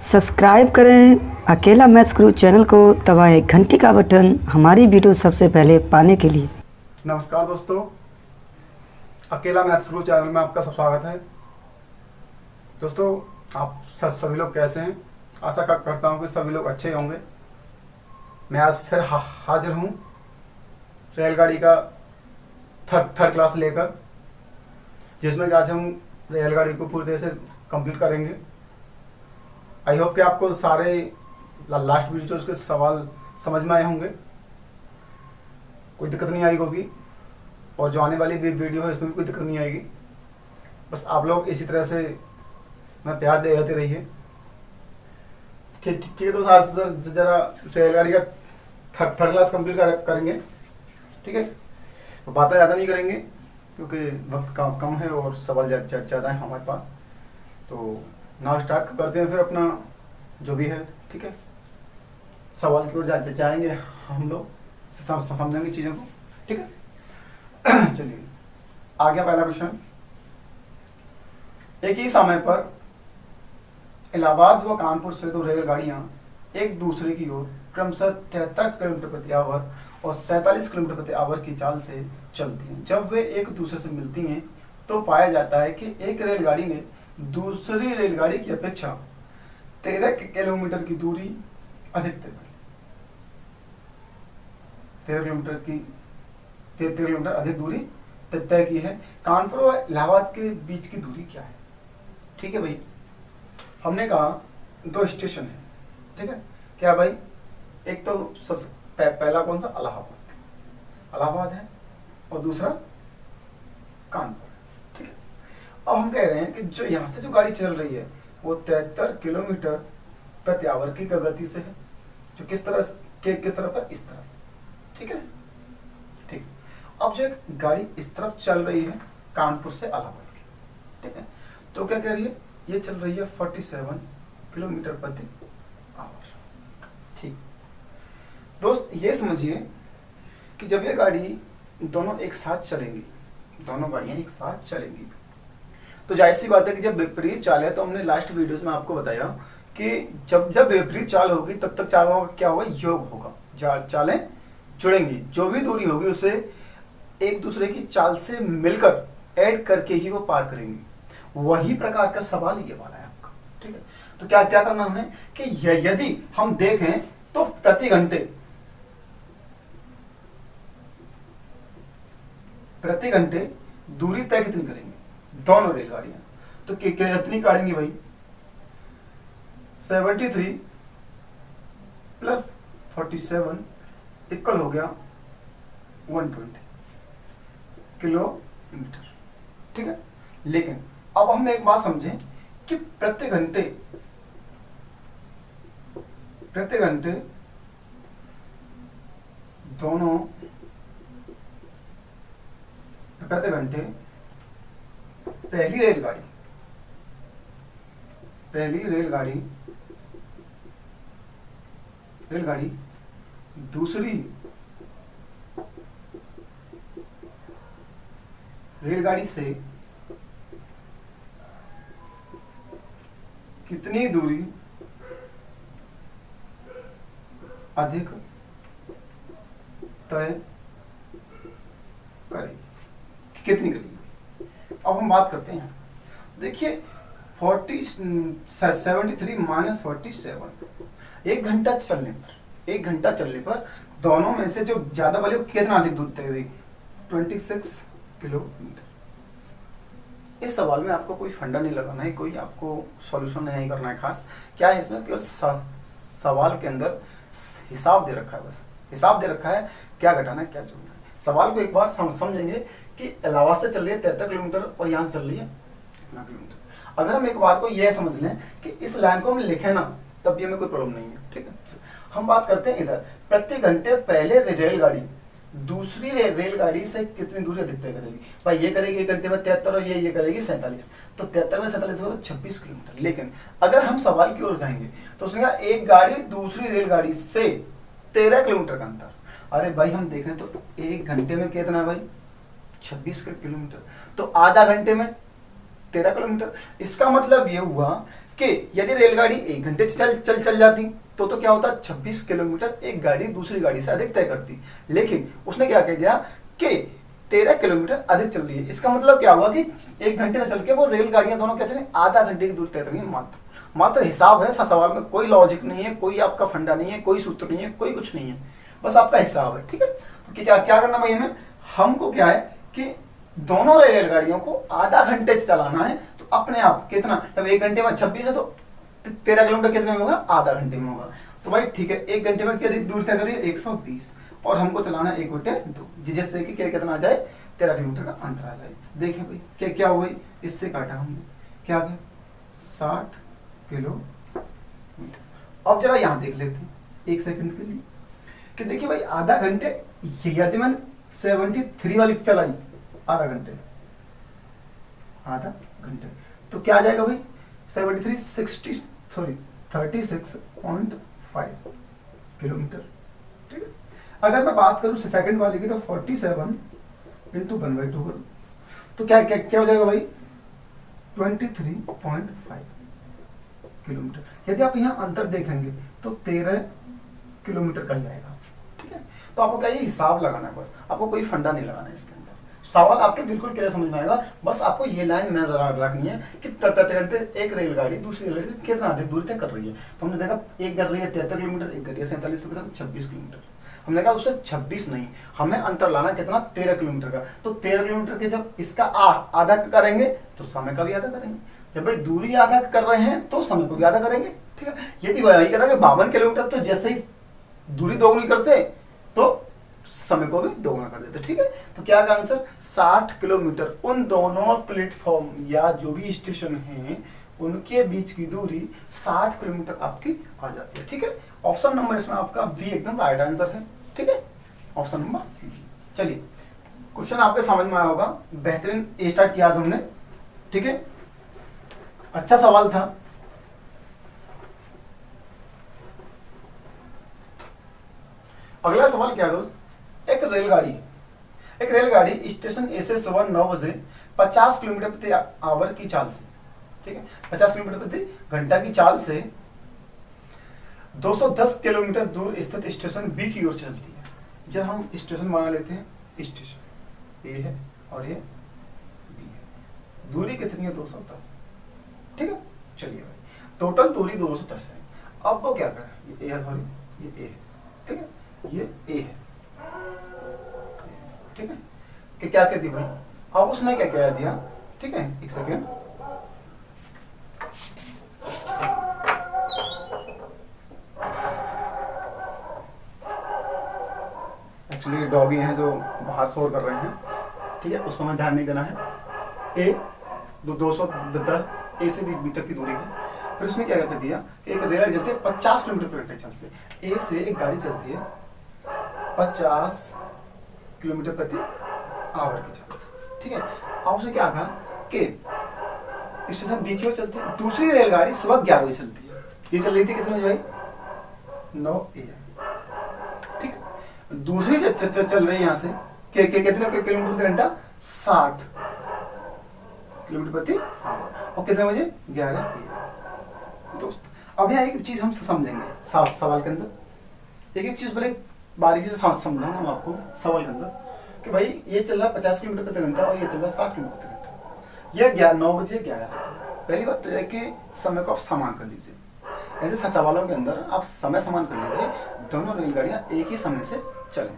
Subscribe करें अकेला maths गुरु channel को, दबाएं घंटी का बटन हमारी वीडियो सबसे पहले पाने के लिए। नमस्कार दोस्तों, अकेला मैथ्स गुरु चैनल में आपका स्वागत है। दोस्तों, आप सभी लोग कैसे हैं? आशा करता हूं कि सभी लोग अच्छे होंगे। मैं आज फिर हाजिर हूं रेलगाड़ी का थर्ड क्लास लेकर, जिसमें कि आज हम रेलगाड़ी को पूरी तरह से कंप्लीट करेंगे। आई होप कि आपको सारे लास्ट वीडियो उसके सवाल समझ में आए होंगे, कोई दिक्कत नहीं आई होगी, और जो आने वाली वीडियो है इसमें भी कोई दिक्कत नहीं आएगी। बस आप लोग इसी तरह से मैं प्यार देते रहिए। ठीक है। तो आज जरा रेलगाड़ी का थर्ड क्लास कंप्लीट करेंगे। ठीक है, तो बातें ज़्यादा नहीं करेंगे क्योंकि वक्त कम है और सवाल ज़्यादा है हमारे पास। तो नाउ स्टार्ट करते हैं फिर अपना जो भी है। ठीक है, सवाल की ओर जाएंगे हम लोग, समझेंगे चीज़ों को। ठीक है, चलिए आ गया पहला क्वेश्चन। एक ही समय पर इलाहाबाद व कानपुर से दो रेलगाड़ियां एक दूसरे की ओर क्रमशः 73 किलोमीटर प्रति आवर और 47 किलोमीटर प्रति आवर की चाल से चलती हैं। जब वे एक दूसरे से मिलती हैं तो पाया जाता है कि एक रेलगाड़ी ने दूसरी रेलगाड़ी की अपेक्षा 13 किलोमीटर की दूरी अधिक तय की। 13 किलोमीटर अधिक दूरी तय की है। कानपुर और इलाहाबाद के बीच की दूरी क्या है? ठीक है भाई, हमने कहा दो स्टेशन है। ठीक है, क्या भाई? एक तो पहला कौन सा? इलाहाबाद है, और दूसरा कानपुर। ठीक है, अब हम कह रहे हैं कि जो यहाँ से जो गाड़ी चल रही है वो 73 किलोमीटर प्रति आवर की गति से है। जो किस तरह पर? इस तरफ। ठीक है, ठीक। अब जो एक गाड़ी इस तरफ चल रही है कानपुर से इलाहाबाद की, ठीक है, तो क्या कह रही है? ये चल रही है 47 किलोमीटर प्रति आवर। ठीक दोस्त, ये समझिए कि जब ये गाड़ी दोनों एक साथ चलेंगी, दोनों गाड़ियां एक साथ चलेंगी, तो जाहिर सी बात है कि जब विपरीत चाल है, तो हमने लास्ट वीडियोस में आपको बताया कि जब विपरीत चाल होगी तब तक चालों का क्या होगा? योग होगा। चालें जुड़ेंगी, जो भी दूरी होगी उसे एक दूसरे की चाल से मिलकर ऐड करके ही वो पार करेंगी। वही प्रकार का सवाल ये वाला है आपका। ठीक है, तो क्या करना हमें कि यदि हम देखें तो प्रति घंटे दूरी तय कितनी करेंगे दोनों रेलगाड़ियां? तो कितनी काटेंगे भाई? 73 प्लस 47 इक्वल हो गया 120 किलोमीटर। ठीक है, लेकिन अब हम एक बात समझें कि प्रति घंटे दोनों प्रति घंटे पहली रेलगाड़ी दूसरी रेलगाड़ी से कितनी दूरी अधिक तय करेगी? कितनी करेगी? अब हम बात करते हैं। देखिए 73 माइनस 47, एक घंटा चलने पर दोनों में से जो ज्यादा वाली कितना अधिक दूर तय करेगी? 26 किलोमीटर। इस सवाल में आपको कोई फंडा नहीं लगाना है, कोई आपको सॉल्यूशन नहीं करना है खास। क्या है इसमें? केवल सवाल के अंदर हिसाब दे रखा है, बस हिसाब दे रखा है, क्या घटाना है क्या जोड़ना है। सवाल को एक बार समझेंगे कि इलाहाबाद से चल रही है 73 किलोमीटर और यहाँ से चल रही है इतना किलोमीटर। अगर हम एक बार को यह समझ लें कि इस लाइन को हम लिखें ना, तब भी हमें कोई प्रॉब्लम नहीं है। ठीक है, हम बात करते हैं इधर। प्रति घंटे पहले रेलगाड़ी दूसरी रेलगाड़ी से कितनी दूरी अधिक तय करेगी? भाई ये करेगी 1 घंटे में 73 और ये करेगी 47, तो 73 में 47 होगा 26 किलोमीटर। लेकिन अगर हम सवाल की ओर जाएंगे तो उसने कहा एक गाड़ी दूसरी रेलगाड़ी से 13 किलोमीटर का अंतर। अरे भाई हम देखें तो 1 घंटे में कितना भाई? 26 किलोमीटर। तो आधा घंटे में 13 किलोमीटर। इसका मतलब ये हुआ कि यदि रेलगाड़ी 1 घंटे चल जाती तो क्या होता, 26 किलोमीटर एक गाड़ी दूसरी गाड़ी से अधिक तय करती। लेकिन उसने क्या कह दिया कि 13 किलोमीटर अधिक चल रही है। इसका मतलब क्या हुआ कि 1 घंटे न चल के वो रेलगाड़ियां दोनों क्या चलें, आधा घंटे की दूरी तय करेंगी। मात्र हिसाब है, सवाल में कोई लॉजिक नहीं है, कोई आपका फंडा नहीं है, कोई सूत्र नहीं है, कोई कुछ नहीं है, बस आपका हिसाब है। ठीक है, तो क्या क्या करना भाई हमें, हमको क्या है कि दोनों रेलगाड़ियों को आधा घंटे चलाना है। तो अपने आप कितना, जब 1 घंटे में 26 है तो 13 किलोमीटर कितने में होगा, आधा घंटे में होगा। तो भाई ठीक है, 1 घंटे में कितनी दूर तय करिए, 120, और हमको चलाना 1/2, जिससे कि कितना आ जाए, 13 किलोमीटर का अंतर आ जाए। देखिए भाई क्या हुआ, इससे काटा हमने, क्या आ गया, 60 किलोमीटर। अब जरा यहाँ देख लेते हैं 1 सेकंड के लिए कि देखिए भाई आधा घंटे, यदि मैंने 73 वाली चलाई आधा घंटे तो क्या आ जाएगा भाई, 36.5 किलोमीटर। ठीक है, अगर मैं बात करूं सेकंड वाले की तो 47 इंटू 1/2 करूं तो क्या क्या क्या हो जाएगा भाई, 23.5 किलोमीटर। यदि आप यहाँ अंतर देखेंगे तो 13 किलोमीटर का ही आएगा। ठीक है, तो आपको क्या ये हिसाब लगाना है, बस आपको कोई फंडा नहीं लगाना है इसके अंदर। सवाल आपके बिल्कुल क्लियर समझ में आएगा, बस आपको ये लाइन में रखनी है कि प्रति एक रेलगाड़ी दूसरी रेलगाड़ी से कितना अधिक दूरी तय कर रही है। तो हमने देखा एक कर रही है 73 किलोमीटर, एक कर रही है 47, तो 26 किलोमीटर। हमने कहा उससे 26 नहीं, हमें अंतर लाना कितना, 13 किलोमीटर का। तो 13 किलोमीटर के जब इसका आधा करेंगे तो समय का भी आधा करेंगे। जब भाई दूरी आधा कर रहे हैं तो समय को भी आधा करेंगे। ठीक है, यदि वही कहता है कि 52 किलोमीटर, तो जैसे ही दूरी दोगुनी करते तो समय को भी दोगुना कर देते। ठीक है, तो क्या का आंसर, 60 किलोमीटर। उन दोनों प्लेटफॉर्म या जो भी स्टेशन हैं उनके बीच की दूरी 60 किलोमीटर आपकी आ जाती है। ठीक है, ऑप्शन नंबर इसमें आपका बी एकदम राइट आंसर है। ठीक है, ऑप्शन नंबर बी। चलिए, क्वेश्चन आपके समझ में आया होगा, बेहतरीन स्टार्ट किया आज हमने। ठीक है, अच्छा सवाल था। अगला सवाल क्या है दोस्त, एक रेलगाड़ी स्टेशन ए से सुबह 9 बजे 50 किलोमीटर प्रति आवर की चाल से, ठीक है, 50 किलोमीटर प्रति घंटा की चाल से 210 किलोमीटर दूर स्थित स्टेशन बी की ओर चलती है। जब हम स्टेशन बना लेते हैं, स्टेशन ए है और ये बी है, दूरी कितनी है, 210। ठीक है, चलिए भाई टोटल दूरी 210 है। अब वो क्या करें, ये ए है, सॉरी ये ए है, ठीक है, ये ए है, ठीक है, कि क्या कहती भाई, अब उसने क्या कह दिया, ठीक है, एक सेकेंड, एक्चुअली डॉगी हैं जो बाहर शोर कर रहे हैं। ठीक है, उसको हमें ध्यान नहीं देना है। ए 210 ए से बी तक की दूरी है। फिर उसने क्या कर दिया कि एक रेलगाड़ी चलती है 50 किलोमीटर प्रति घंटे से, ए से एक गाड़ी चलती है 50 किलोमीटर प्रति आवर की चाल से। ठीक है, अब उसने क्या कहा कि स्टेशन बी की ओर चलती है, दूसरी रेलगाड़ी सुबह 11 बजे चलती है। ये चल रही थी कितने बजे भाई, 9 AM। ठीक है, दूसरी चल रही है यहाँ से कितने किलोमीटर प्रति घंटा, 60 किलोमीटर प्रति आवर, और कितने बजे, 11 AM। दोस्त अब यहाँ एक चीज हम समझेंगे सवाल के अंदर, एक चीज बड़े बारीकी से समझाऊंगा हम आपको सवाल के अंदर कि भाई ये चल रहा 50 किलोमीटर प्रति घंटा और ये चल रहा 60 किलोमीटर प्रति घंटा, ये 9 बजे 11। पहली बात तो है कि समय को आप समान कर लीजिए। ऐसे सवालों के अंदर आप समय समान कर लीजिए, दोनों रेलगाड़ियां एक ही समय से चलें।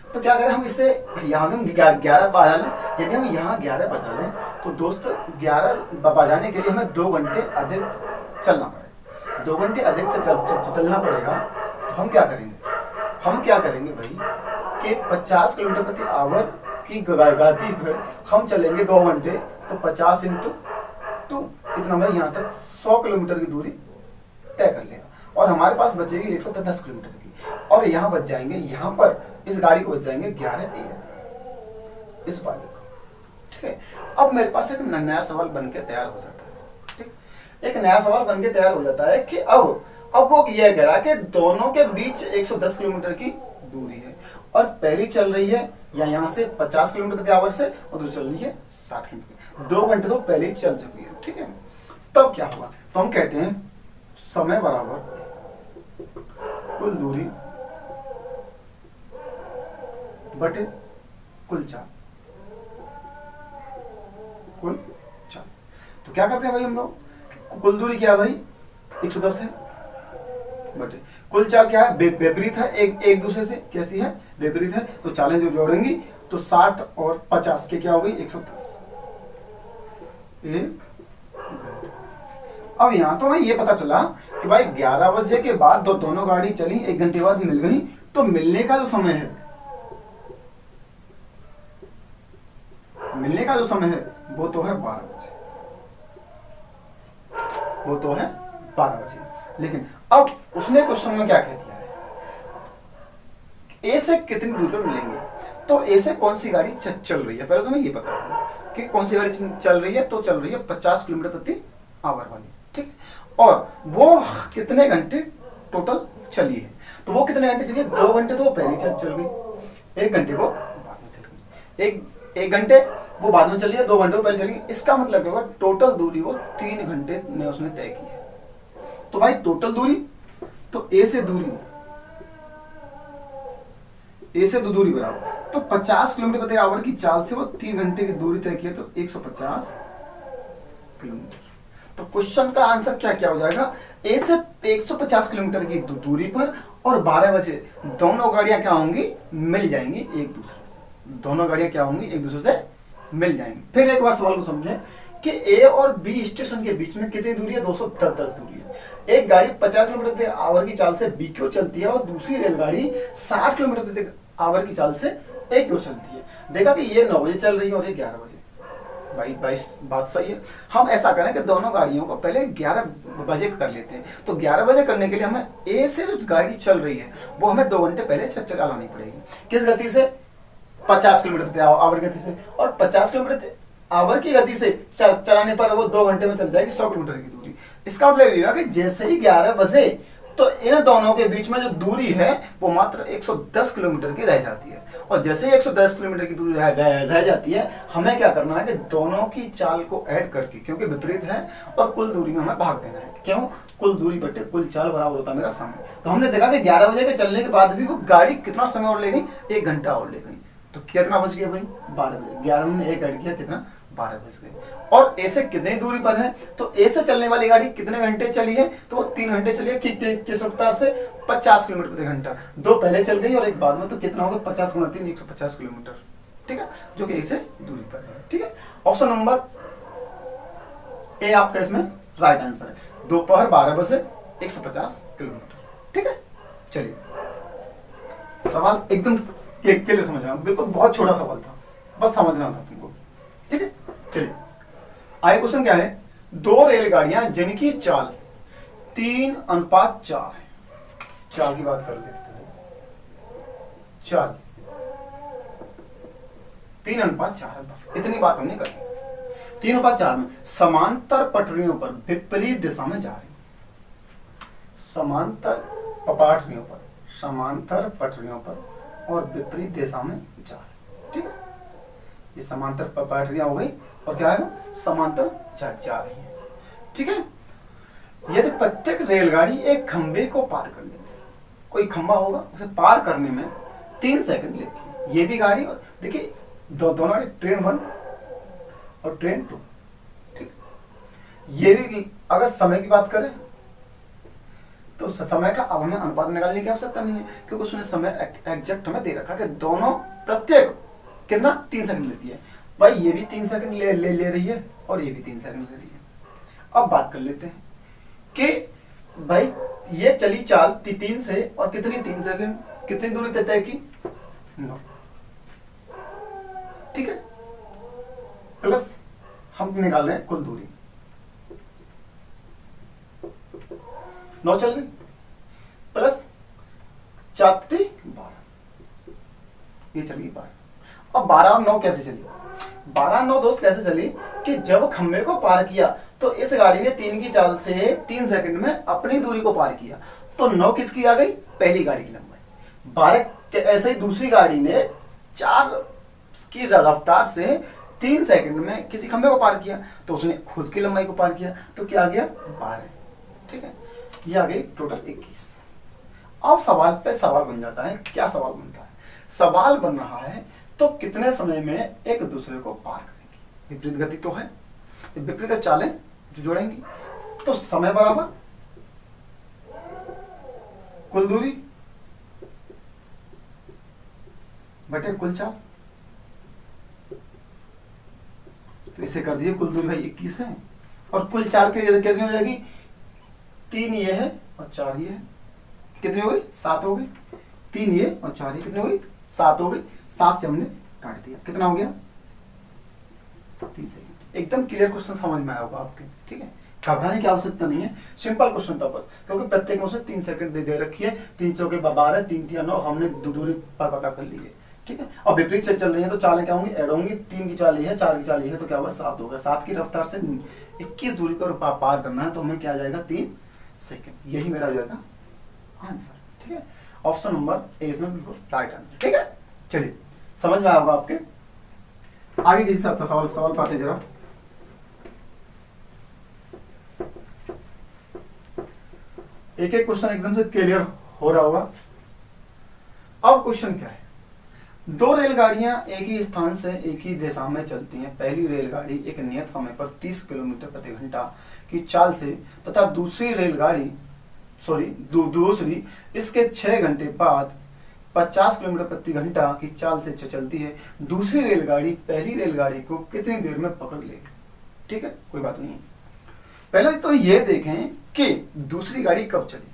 तो क्या करें, हम इसे यहाँ भी 11 बजा लें। यदि हम यहाँ 11 बजा लें तो दोस्त 11 बजाने के लिए हमें 2 घंटे अधिक चलना पड़ेगा। 2 घंटे अधिक चलना पड़ेगा। तो हम क्या करेंगे भाई कि 50 किलोमीटर प्रति आवर की गति है, हम चलेंगे 2 घंटे, तो 50 इंटू 2 कितना भाई, यहाँ तक 100 किलोमीटर की दूरी तय कर लेगा, और हमारे पास बचेगी 110 किलोमीटर की, और यहाँ बच जाएंगे, यहाँ पर इस गाड़ी को बच जाएंगे 11 AM इस बात को। ठीक है, अब मेरे पास एक नया सवाल बन के तैयार हो जाता है। ठीक, एक नया सवाल बन के तैयार हो जाता है कि अब वो यह कह रहा कि दोनों के बीच 110 किलोमीटर की दूरी है, और पहली चल रही है या यहाँ से 50 किलोमीटर प्रति आवर से, और दूसरी चल रही है 60 किलोमीटर। 2 घंटे तो पहले ही चल चुकी है। ठीक है, तब क्या होगा, तो हम कहते हैं समय बराबर कुल दूरी बटे कुल चाल। कुल चाल तो क्या करते हैं भाई हम लोग, कुल दूरी क्या है भाई 110 है, बटे कुल चाल क्या है विपरीत है, एक दूसरे से कैसी है विपरीत है, तो चालें जो जोड़ेंगी तो 60 और 50 के क्या हो गई 110 एक घंटे। अब यहां तो हमें ये पता चला कि भाई 11 बजे के बाद दोनों गाड़ी चली, 1 घंटे बाद मिल गई, तो मिलने का जो समय है, मिलने का जो समय है वो तो है 12 बजे, वो तो है 12 बजे। लेकिन अब उसने क्वेश्चन में क्या कह दिया है, ए से कितनी दूर पर मिलेंगे, तो ए से कौन सी गाड़ी चल रही है, पहले तो हमें ये पता है कि कौन सी गाड़ी चल रही है, तो चल रही है 50 किलोमीटर प्रति आवर वाली, ठीक, और वो कितने घंटे टोटल चली है, तो वो कितने घंटे चली है, 2 घंटे तो वो पहले चल गई, 1 घंटे वो बाद में चल गई, एक घंटे वो बाद में चली है, 2 घंटे वो पहले चली गई। इसका मतलब है टोटल दूरी वो 3 घंटे में उसने तय की है। तो भाई टोटल दूरी, तो ए से दूरी, ए से दूरी बराबर, तो 50 किलोमीटर प्रति आवर की चाल से वो 3 घंटे की दूरी तय की है, तो 150 किलोमीटर। तो क्वेश्चन का आंसर क्या क्या हो जाएगा, ए से 150 किलोमीटर की दूरी पर और 12 बजे दोनों गाड़ियां क्या होंगी, मिल जाएंगी एक दूसरे से, दोनों गाड़ियां क्या होंगी एक दूसरे से मिल जाएंगी। फिर एक बार सवाल को समझें कि ए और बी स्टेशन के बीच में कितनी दूरी है, 210 दूरी है। एक गाड़ी 50 किलोमीटर प्रति आवर की चाल से बी की ओर चलती है और दूसरी रेलगाड़ी 60 किलोमीटर प्रति आवर की चाल से ए की ओर चलती है। देखा कि ये 9 बजे चल रही है और ये 11 बजे। भाई बात सही है। हम ऐसा करें कि दोनों गाड़ियों को पहले 11 बजे कर लेते हैं। तो 11 बजे करने के लिए हमें ए से जो गाड़ी चल रही है वो हमें 2 घंटे पहले चलानी पड़ेगी। किस गति से, 50 किलोमीटर प्रति आवर गति से, और 50 किलोमीटर आवर की गति से चलाने पर वो 2 घंटे में चल जाएगी 100 किलोमीटर की दूरी। इसका मतलब ये हुआ कि जैसे ही 11 बजे तो इन दोनों के बीच में जो दूरी है वो मात्र 110 किलोमीटर की रह जाती है। और जैसे ही 110 किलोमीटर की दूरी रह जाती है, हमें क्या करना है कि दोनों की चाल को ऐड करके, क्योंकि विपरीत है, और कुल दूरी में हमें भाग देना है। क्यों, कुल दूरी बटे कुल चाल बराबर होता है मेरा समय। तो हमने देखा कि 11 बजे के चलने के बाद भी वो गाड़ी कितना समय और ले गई, 1 घंटा और ले गई। तो कितना बच गया भाई, 12 बजे। 11 में 1 ऐड किया, कितना, 12 बज गए। और ए से कितनी दूरी पर है, तो ए से चलने वाली गाड़ी कितने घंटे चली है, तो वो 3 घंटे चली है। किस रफ्तार से, 50 किलोमीटर प्रति घंटा। 2 पहले चल गई और 1 बाद में, तो कितना होगा, 50 गुणा 3, 150 किलोमीटर, ठीक है, जो कि ए से दूरी पर है। ठीक है, ऑप्शन नंबर ए आपका इसमें राइट आंसर है। दोपहर 12 बजे 150 किलोमीटर। ठीक है, चलिए सवाल एकदम क्लियर समझ रहा हूं, बिल्कुल बहुत छोटा सवाल था, बस समझना था तुमको। ठीक है, चलिए आगे क्वेश्चन क्या है, 2 रेलगाड़ियां जिनकी चाल 3:4 है। चाल की बात कर लेते हैं, चाल 3:4 है, बस इतनी बात हमने कर ली। 3:4 में समांतर पटरियों पर विपरीत दिशा में जा रही, समांतर पटरियों पर, समांतर पटरियों पर और विपरीत दिशा में जा रही। ठीक है, ये समांतर पटरियां हो गई और क्या है वो समांतर जा रही है। ठीक है, यदि प्रत्येक रेलगाड़ी एक खंबे को पार कर लेती है, कोई खंबा होगा उसे पार करने में 3 सेकंड लेती है। ये भी गाड़ी, और देखिए दोनों गाड़ी, ट्रेन 1 और ट्रेन 2। ठीक, ये भी अगर समय की बात करें तो समय का अब हमें अनुपात निकालने की आवश्यकता नहीं है, क्योंकि उसने समय एग्जैक्ट हमें दे रखा कि दोनों प्रत्येक कितना 3 सेकंड लेती है। भाई ये भी 3 सेकंड ले रही है और ये भी 3 सेकंड ले रही है। अब बात कर लेते हैं कि भाई ये चली चाल 3 से और कितनी 3 सेकंड, कितनी दूरी तय की, 9। ठीक है, प्लस हम निकाल रहे हैं कुल दूरी, 9 चल गई, प्लस 4 12, ये चल गई 12। अब 12 और 9 कैसे चली, 12 और 9 दोस्त कैसे चली कि जब खंबे को पार किया तो इस गाड़ी ने 3 की चाल से 3 सेकंड में अपनी दूरी को पार किया, तो 9 किसकी आ गई, पहली गाड़ी की लंबाई। 12 ऐसे ही दूसरी गाड़ी ने 4 की रफ्तार से 3 सेकंड में किसी खंभे को पार किया तो उसने खुद की लंबाई को पार किया, तो क्या आ गया 12। ठीक है, ये आ गई टोटल 21। अब सवाल पे सवाल बन जाता है। क्या सवाल बनता है? सवाल बन रहा है तो कितने समय में एक दूसरे को पार करेंगे। विपरीत गति तो है, तो विपरीत चालें जो जोड़ेंगी तो समय बराबर कुल दूरी बटे कुल चाल। तो इसे कर दिए, कुल दूरी भाई 21 है और कुल चाल के लिए कितनी हो जाएगी? 3 ये है और 4 ये है। कितनी हो गई? 7 हो गई। 3 ये और 4 ये कितनी हो गई? 7 हो गई। 7 से हमने काट दिया, कितना हो गया? 3 सेकंड। एकदम क्लियर क्वेश्चन समझ में आया होगा आपके। ठीक है, घबराने की आवश्यकता नहीं है, सिंपल क्वेश्चन था बस, क्योंकि प्रत्येक में से 3 सेकंड दे रखी है। 3 चौके 12, 3 3 9, हमने दूरी पर पता कर ली है। ठीक है, और विपरीत से चल रही है तो चालें क्या होंगी? ऐड होंगी। 3 की चाल ये है, 4 की चाल ये है, तो क्या होगा? 7 होगा। 7 की रफ्तार से 21 दूरी को पार करना है, तो हमें क्या आ जाएगा? 3 सेकंड। यही मेरा जो है आंसर। ठीक है, ऑप्शन नंबर ए इसमें बिल्कुल राइट आंसर। ठीक है, चलिए समझ में आया होगा आपके। आगे किसी सवाल पाते जरा। एक एक क्वेश्चन एकदम से क्लियर हो रहा होगा। अब क्वेश्चन क्या है? 2 रेलगाड़ियां एक ही स्थान से एक ही दिशा में चलती हैं। पहली रेलगाड़ी एक नियत समय पर 30 किलोमीटर प्रति घंटा की चाल से तथा दूसरी इसके 6 घंटे बाद 50 किलोमीटर प्रति घंटा की चाल से चलती है। दूसरी रेलगाड़ी पहली रेलगाड़ी को कितनी देर में पकड़ लेगी? ठीक है, कोई बात नहीं है। पहले तो ये देखें कि दूसरी गाड़ी कब चली।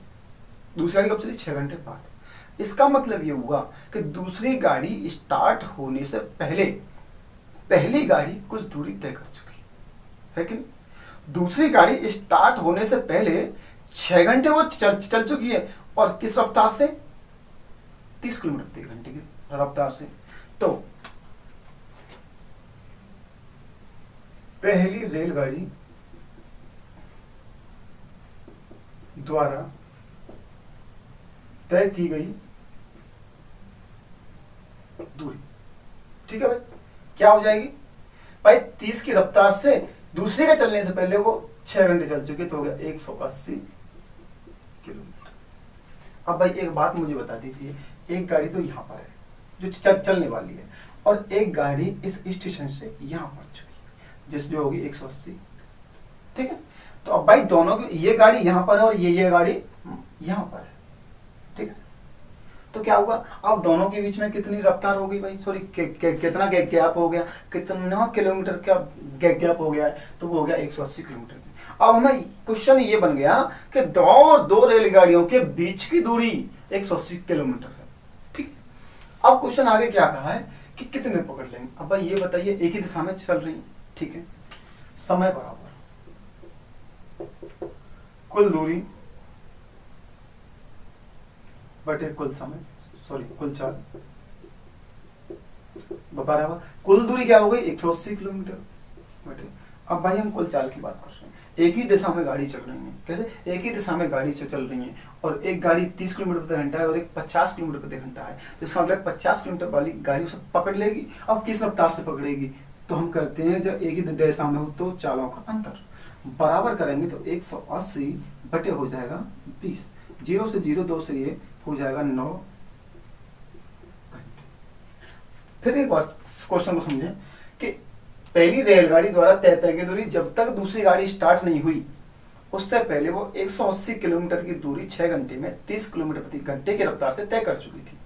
दूसरी गाड़ी कब चली? 6 घंटे बाद। इसका मतलब ये हुआ कि दूसरी गाड़ी स्टार्ट होने से पहले पहली गाड़ी कुछ दूरी तय कर चुकी है कि नहीं? दूसरी गाड़ी स्टार्ट होने से पहले 6 घंटे वो चल चुकी है, और किस रफ्तार से? 30 किलोमीटर प्रति घंटे की रफ्तार से। तो पहली रेलगाड़ी द्वारा तय की गई दूरी, ठीक है भाई, क्या हो जाएगी भाई? 30 की रफ्तार से दूसरे के चलने से पहले वो 6 घंटे चल चुके, तो हो गया 180 किलोमीटर। अब भाई एक बात मुझे बता दीजिए, एक गाड़ी तो यहाँ पर है जो चलने वाली है, और एक गाड़ी इस स्टेशन से यहाँ पहुंच चुकी है जिस जो होगी 180। ठीक है, तो अब भाई दोनों की, ये गाड़ी यहाँ पर है और ये गाड़ी यहाँ पर है। ठीक है, तो क्या होगा? अब दोनों के बीच में कितनी रफ्तार हो गई भाई? सॉरी, कितना गैप हो गया? कितना किलोमीटर का गैप हो गया है? तो वो हो गया 180 किलोमीटर। अब हमें क्वेश्चन ये बन गया कि दो रेलगाड़ियों के बीच की दूरी 180 किलोमीटर है। ठीक है, अब क्वेश्चन आगे क्या कहा है कि कितने पकड़ लेंगे? अब भाई ये बताइए, एक ही दिशा में चल रही है। ठीक है, समय बराबर कुल दूरी बटे कुल समय, सॉरी कुल चाल बराबर कुल दूरी क्या हो गई? 180 किलोमीटर बटे। अब भाई हम कुल चाल की बात कर रहे हैं। एक ही दिशा में गाड़ी चल रही है। कैसे? एक ही दिशा में गाड़ी चल रही है, और एक गाड़ी 30 किलोमीटर प्रति घंटा है और एक 50 किलोमीटर प्रति घंटा है। तो इसका मतलब 50 किलोमीटर वाली गाड़ी उसे पकड़ लेगी। अब किस रफ्तार से पकड़ेगी? तो हम करते हैं, जब एक ही दिशा में हो तो चालों का अंतर बराबर करेंगे, तो 180 बटे हो जाएगा 20। 0 से 0, 2 से ये हो जाएगा 9 घंटे। फिर एक बार क्वेश्चन को समझें कि पहली रेलगाड़ी द्वारा तय की दूरी जब तक दूसरी गाड़ी स्टार्ट नहीं हुई, उससे पहले वो 180 किलोमीटर की दूरी 6 घंटे में 30 किलोमीटर प्रति घंटे की रफ्तार से तय कर चुकी थी।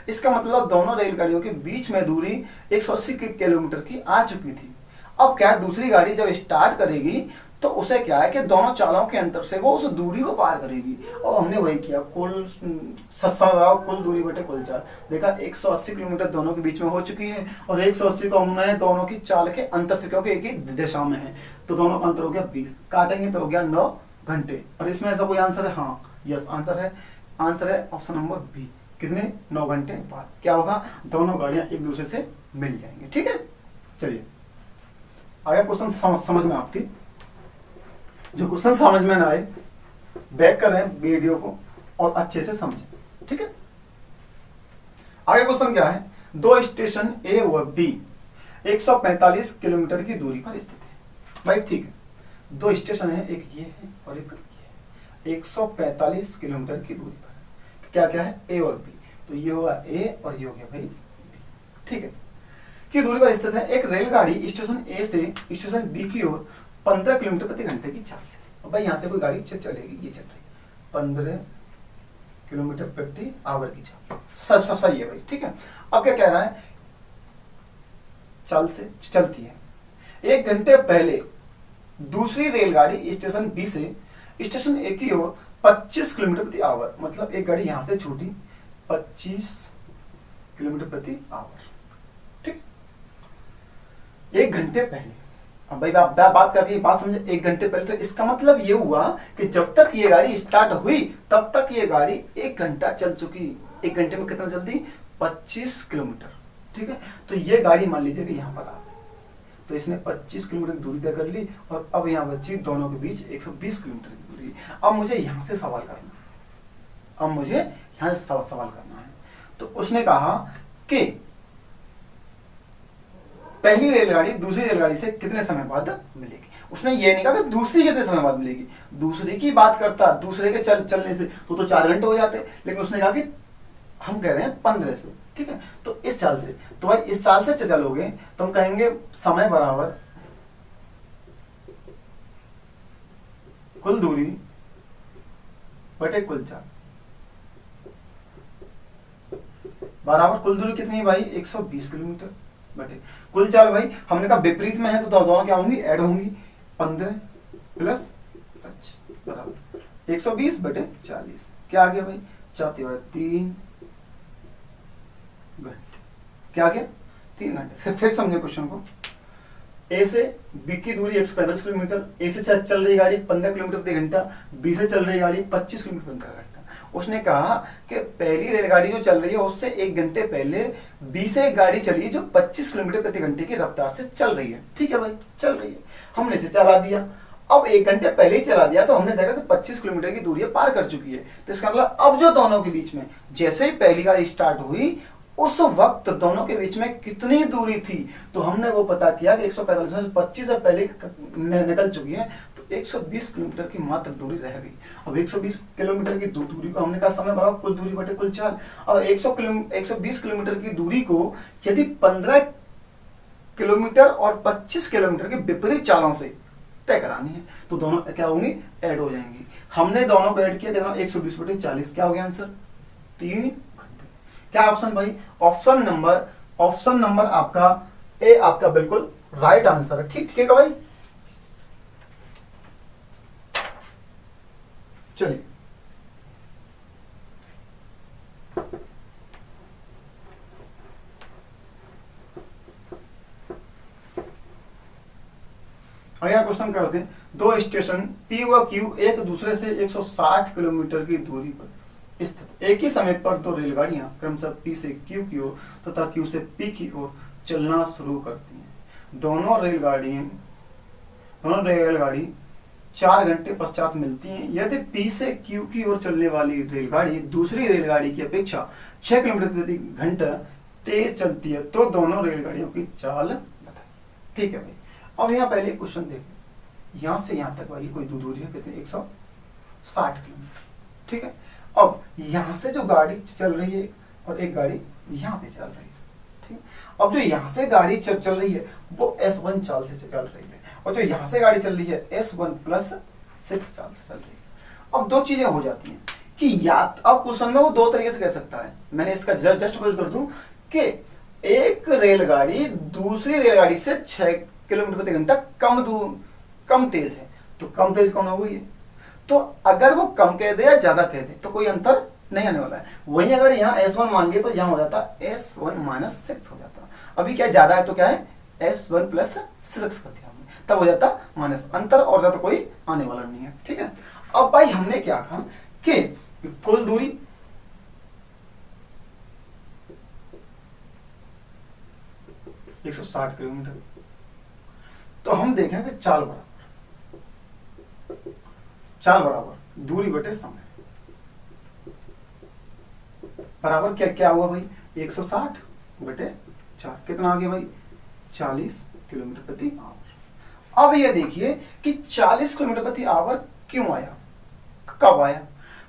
इसका मतलब दोनों रेलगाड़ियों के बीच में दूरी 180 किलोमीटर की आ चुकी थी। अब क्या है, दूसरी गाड़ी जब स्टार्ट करेगी तो उसे क्या है कि दोनों चालों के अंतर से वो उस दूरी को पार करेगी। और हमने वही किया, कुल दूरी बटे कुल चाल। देखा 180 किलोमीटर दोनों के बीच में हो चुकी है, और 180 को हमने दोनों की चाल के अंतर से, क्योंकि एक ही दिशा में है, तो दोनों का अंतर हो गया 20। काटेंगे तो हो गया 9 घंटे। और इसमें ऐसा कोई आंसर है? हाँ, यस आंसर है ऑप्शन नंबर बी। कितने? 9 घंटे बाद क्या होगा? दोनों गाड़ियां एक दूसरे से मिल जाएंगी। ठीक है, चलिए आगे क्वेश्चन समझ में आपकी। जो क्वेश्चन समझ में ना आए, बैक करें वीडियो को और अच्छे से समझें। ठीक है, आगे क्वेश्चन क्या है? 2 स्टेशन ए व बी 145 किलोमीटर की दूरी पर स्थित है। भाई ठीक है, दो स्टेशन है, एक ये है और एक ये है। 145 किलोमीटर की दूरी पर क्या क्या है, ए और बी। तो ये हुआ ए और ये हो गया भाई बी, ठीक है, की दूरी पर स्थित है। एक रेलगाड़ी स्टेशन ए से स्टेशन बी की ओर 15 किलोमीटर प्रति घंटे की चाल से। अब भाई यहाँ से कोई गाड़ी चलेगी, ये चल रही है 15 किलोमीटर प्रति आवर की चाल, सही है भाई, ठीक है। अब क्या कह रहा है, चाल से चलती है। 1 घंटे पहले दूसरी रेलगाड़ी स्टेशन बी से स्टेशन ए की ओर 25 किलोमीटर प्रति आवर, मतलब एक गाड़ी यहां से छूटी 25 किलोमीटर प्रति आवर, ठीक। 1 घंटे पहले, अब भाई बात करके बात समझे, 1 घंटे पहले, तो इसका मतलब ये हुआ कि जब तक ये गाड़ी स्टार्ट हुई तब तक ये गाड़ी 1 घंटा चल चुकी। 1 घंटे में कितना चलती, 25 किलोमीटर, ठीक है। तो ये गाड़ी मान लीजिए कि यहाँ पर आ गई, तो इसने 25 किलोमीटर की दूरी तय कर ली और अब यहाँ बची दोनों के बीच 120 किलोमीटर की दूरी। अब मुझे यहाँ से सवाल करना है, अब मुझे यहाँ से सवाल करना है। तो उसने कहा कि पहली रेलगाड़ी दूसरी रेलगाड़ी से कितने समय बाद मिलेगी। उसने ये नहीं कहा कि दूसरी कितने समय बाद मिलेगी, दूसरे की बात करता, दूसरे के चलने से तो 4 घंटे हो जाते, लेकिन उसने कहा कि हम कह रहे हैं 15 से, ठीक है। तो इस चाल से, तो भाई इस चाल से चलोगे तो हम कहेंगे समय बराबर कुल दूरी बटे कुल चाल, बराबर कुल दूरी कितनी है भाई, 120 किलोमीटर बटे कुल चाल। भाई हमने कहा विपरीत में है तो दोनों क्या होंगी, ऐड होंगी। 15 प्लस 25 बराबर 120 बटे 40, क्या आ गया भाई, 3 घंटे, क्या आ गया, 3 घंटे। फिर समझे क्वेश्चन को, ए से बी की दूरी 145 किलोमीटर, ए से चल रही गाड़ी 15 किलोमीटर प्रति घंटा, बी से चल रही गाड़ी 25 किलोमीटर प्रति घंटा। उसने कहा कि पहली रेलगाड़ी जो चल रही है उससे 1 घंटे पहले बी से एक गाड़ी चली जो 25 किलोमीटर प्रति घंटे की रफ्तार से चल रही है, ठीक है भाई, चल रही है। हमने इसे चला दिया, अब 1 घंटे पहले ही चला दिया तो हमने देखा कि 25 किलोमीटर की दूरी पार कर चुकी है। तो इसका मतलब अब जो दोनों के बीच में, जैसे ही पहली गाड़ी स्टार्ट हुई उस वक्त दोनों के बीच में कितनी दूरी थी, तो हमने वो पता किया कि 145 में 25 से पहले निकल चुकी है, तो 120 किलोमीटर की मात्र दूरी रह गई। अब 120 किलोमीटर की दूरी को हमने कहा समय बराबर कुल दूरी बटे कुल चाल। और 120 किलोमीटर की दूरी को यदि 15 किलोमीटर और 25 किलोमीटर के विपरीत चालों से तय करानी है तो दोनों क्या होंगी, ऐड हो जाएंगी। हमने दोनों को ऐड किया, कितना, 120 बटे 40, क्या हो गया आंसर, 3 घंटे। क्या ऑप्शन भाई, ऑप्शन नंबर आपका ए आपका बिल्कुल राइट आंसर है, ठीक है भाई। चलिए अगला क्वेश्चन करते हैं। 2 स्टेशन पी व क्यू एक दूसरे से 160 किलोमीटर की दूरी पर स्थित, एक ही समय पर 2 रेलगाड़ियां क्रमशः पी से क्यू की ओर तथा क्यू से पी की ओर चलना शुरू करती हैं। दोनों रेलगाड़ी 4 घंटे पश्चात मिलती हैं। यदि पी से क्यू की ओर चलने वाली रेलगाड़ी दूसरी रेलगाड़ी की अपेक्षा 6 किलोमीटर प्रति घंटा तेज चलती है तो दोनों रेलगाड़ियों की चाल बताएं, ठीक है भाई। अब यहाँ पहले क्वेश्चन देखें, यहाँ से यहाँ तक भाई कोई दूरी है कितनी, 160 किलोमीटर, ठीक है। अब यहाँ से जो गाड़ी चल रही है और एक गाड़ी यहाँ से चल रही है, ठीक। अब जो यहाँ से गाड़ी चल रही है वो S1 चाल से चल रही है और जो यहाँ से गाड़ी चल रही है S1+6 चाल से चल रही है। अब 2 चीजें हो जाती हैं कि या अब क्वेश्चन में वो 2 तरीके से कह सकता है, मैंने इसका जस्ट कर दूं कि एक रेलगाड़ी दूसरी रेलगाड़ी से 6 किलोमीटर प्रति घंटा कम तेज है, तो कम तेज कौन होगी, तो अगर वो कम कह दे या ज्यादा कह दे तो कोई अंतर नहीं आने वाला है। वहीं अगर यहाँ S1 मान लिया तो यहाँ हो जाता S1-6 हो जाता। अभी क्या ज्यादा है तो क्या है S1+6 कर दिया हमने, तब हो जाता माइनस, अंतर और ज्यादा कोई आने वाला नहीं है, ठीक है। अब भाई हमने क्या कहा कि कुल दूरी एक 160 किलोमीटर, तो हम देखें कि चाल बराबर दूरी बटे समय बराबर क्या क्या हुआ भाई, 160 बटे 4, कितना आ गया भाई, 40 किलोमीटर प्रति आवर। अब ये देखिए कि 40 किलोमीटर प्रति आवर क्यों आया, कब आया,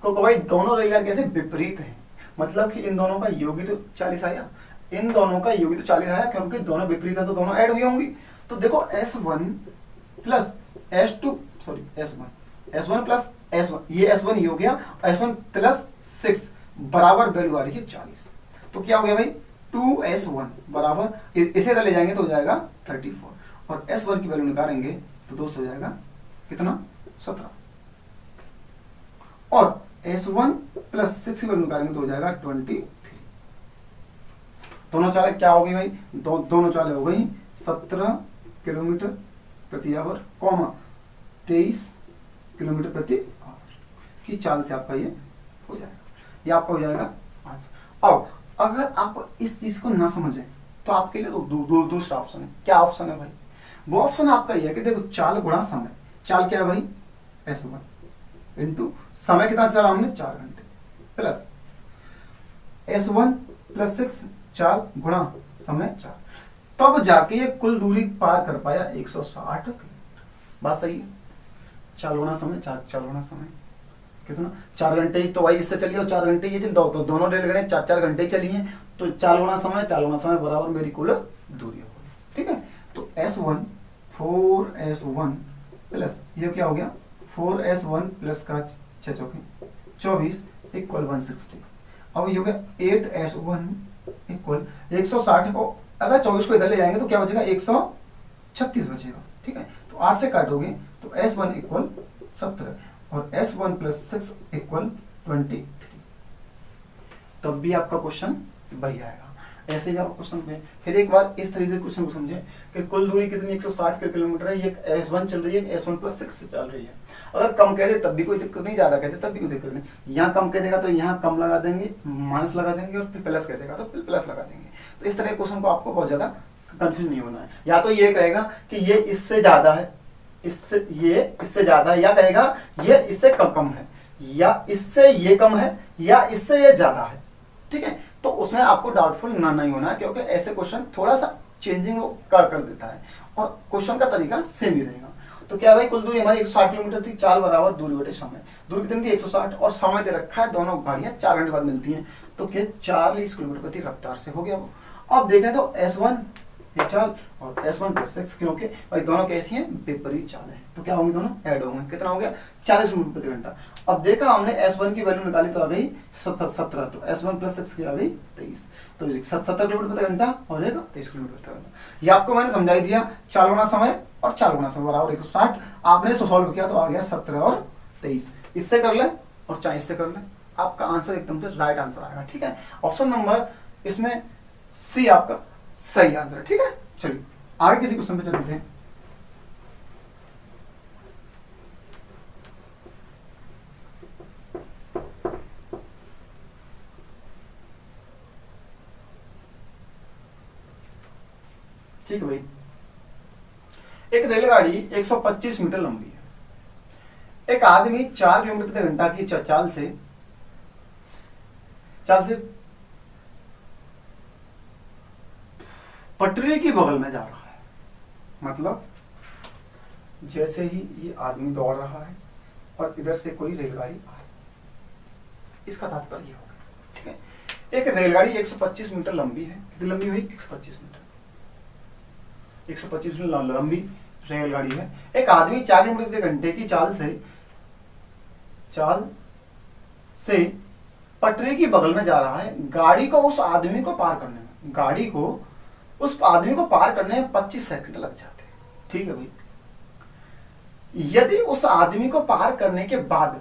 क्योंकि भाई दोनों रेलगाड़ी कैसे विपरीत हैं, मतलब कि इन दोनों का योग ही तो 40 आया, इन दोनों का योग ही तो 40 आया, क्योंकि दोनों विपरीत है तो दोनों ऐड हुई होंगी। तो देखो S1 plus S2 sorry S1 plus S1, ये S1 ही हो गया, S1 प्लस 6 बराबर वैल्यू आ रही है 40। तो क्या हो गया भाई 2S1 बराबर, इसे इधर ले जाएंगे तो हो जाएगा 34 और S1 की वैल्यू निकालेंगे तो दोस्त हो जाएगा कितना 17 और S1 प्लस 6 की वैल्यू निकालेंगे तो हो जाएगा 23। दोनों चालें क्या हो गई भाई, दोनों चालें हो गई 17 किलोमीटर प्रति आवर कॉमा 23 किलोमीटर प्रति आवर की चाल से आपका ये हो जाएगा, ये आपका हो जाएगा आंसर। अब अगर आप इस चीज को ना समझें तो आपके लिए दूसरा ऑप्शन है। क्या ऑप्शन है भाई, वो ऑप्शन आपका ये है कि देखो चाल गुणा समय, चाल क्या है भाई S1 इंटू समय कितना चला हमने 4 घंटे प्लस S1 प्लस 6 चाल गुणा समय 4, तब जाके ये कुल दूरी पार कर पाया 160 किलोमीटर। बात सही है, चाल गुणा समय, चाल गुणा समय कितना 4 घंटे ही तो भाई इससे चलिए और 4 घंटे ये चल दो, तो दोनों रेलगाड़ियां 4-4 घंटे ही चली हैं, तो चाल गुणा समय बराबर मेरी कुल दूरी हो गई। ठीक है, तो S1 4S1 प्लस ये क्या हो गया 4S1 प्लस का 6 चौके 24 इक्वल 160। अब ये हो गया 8S1 इक्वल 160 को अगर 24 को इधर ले जाएंगे तो क्या बचेगा 136 बचेगा। ठीक है, तो 8 से काटोगे तो S1 इक्वल 17 और S1 प्लस 6 इक्वल 23। तब भी आपका क्वेश्चन वही आएगा, ऐसे भी आपका क्वेश्चन है। फिर एक बार इस तरीके से क्वेश्चन को समझे कि कुल दूरी कितनी 160 किलोमीटर है, ये S1 चल रही है, S1 प्लस 6 से चल रही है। अगर कम कह दे तब भी कोई दिक्कत नहीं, ज्यादा कह दे तब भी कोई दिक्कत नहीं। यहाँ कम कह देगा तो यहाँ कम लगा देंगे, माइनस लगा देंगे, और फिर प्लस कह देगा तो फिर प्लस लगा देंगे। तो इस तरह के क्वेश्चन को आपको बहुत ज्यादा कंफ्यूज नहीं होना है। या तो ये कहेगा कि ये इससे ज्यादा है, ये इससे ज्यादा है, या कहेगा ये इससे कम है, या इससे ये कम है, या इससे ये ज्यादा है। ठीक है, तो उसमें आपको डाउटफुल ना नहीं होना है, क्योंकि ऐसे क्वेश्चन थोड़ा सा चेंजिंग कर देता है और क्वेश्चन का तरीका सेम ही रहेगा। तो क्या भाई कुल दूरी हमारी 160 किलोमीटर थी, चाल बराबर दूरी बटे समय, दूरी कितनी थी 160 और समय दे रखा है, दोनों गाड़ियां 4 घंटे बाद मिलती हैं, तो क्या 40 किलोमीटर प्रति रफ्तार से हो गया वो। अब देखें तो S1 ये चाल और S1 प्लस 6, क्योंकि भाई दोनों कैसी हैं विपरीत चाल है, तो क्या होंगे दोनों ऐड होंगे, कितना हो गया 40 किलोमीटर प्रति घंटा। अब देखा हमने S1 की वैल्यू निकाली तो आ गई 17, तो S1 प्लस 6 की आ गई 23, तो 17 किलोमीटर प्रति घंटा और एक 23 किलोमीटर प्रति घंटा। ये आपको मैंने समझाई दिया, चाल गुणा समय और चाल गुणा समय बराबर 160। आपने इसको सॉल्व किया तो आ गया 17 और 23, इससे कर ले और चाहे इससे कर ले, आपका आंसर एकदम से राइट आंसर आएगा। ठीक है, ऑप्शन नंबर इसमें सी आपका सही आंसर है। ठीक है, चलिए आगे किसी क्वेश्चन पे चलते हैं। ठीक है भाई, एक रेलगाड़ी 125 मीटर लंबी है, एक आदमी 4 किलोमीटर प्रति घंटा की चाल से पटरी के बगल में जा रहा है। मतलब जैसे ही ये आदमी दौड़ रहा है और इधर से कोई रेलगाड़ी आ रही, इसका तात्पर्य होगा। ठीक है, एक रेलगाड़ी 125 मीटर लंबी है, कितनी लंबी हुई 125 मीटर, 125 मीटर लंबी रेलगाड़ी है। एक आदमी 4 किलोमीटर प्रति घंटे की चाल से पटरी के बगल में जा रहा है। गाड़ी को उस आदमी को पार करने में 25 सेकंड लग जाते हैं। ठीक है भाई, यदि उस आदमी को पार करने के बाद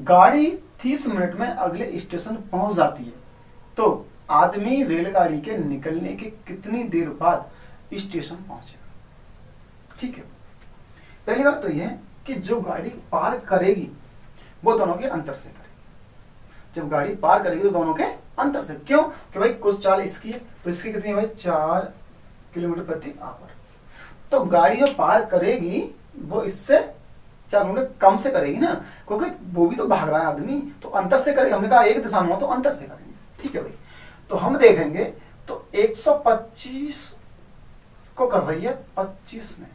गाड़ी 30 मिनट में अगले स्टेशन पहुंच जाती है, तो आदमी रेलगाड़ी के निकलने के कितनी देर बाद स्टेशन पहुंचेगा। ठीक है, पहली बात तो यह है कि जो गाड़ी पार करेगी वो दोनों के अंतर से करेगी। जब गाड़ी पार करेगी तो दोनों के अंतर से, क्यों कि भाई कुछ चाल इसकी है तो इसकी कितनी है भाई 4 किलोमीटर प्रति आवर, तो गाड़ी जो पार करेगी वो इससे 4 किलोमीटर कम से करेगी ना, क्योंकि वो भी तो भाग रहा है आदमी, तो अंतर से करेगी। हमने कहा एक दिशा में हो तो अंतर से करेंगे। ठीक है भाई, तो हम देखेंगे तो 125 को इसको कर रही है 25 में,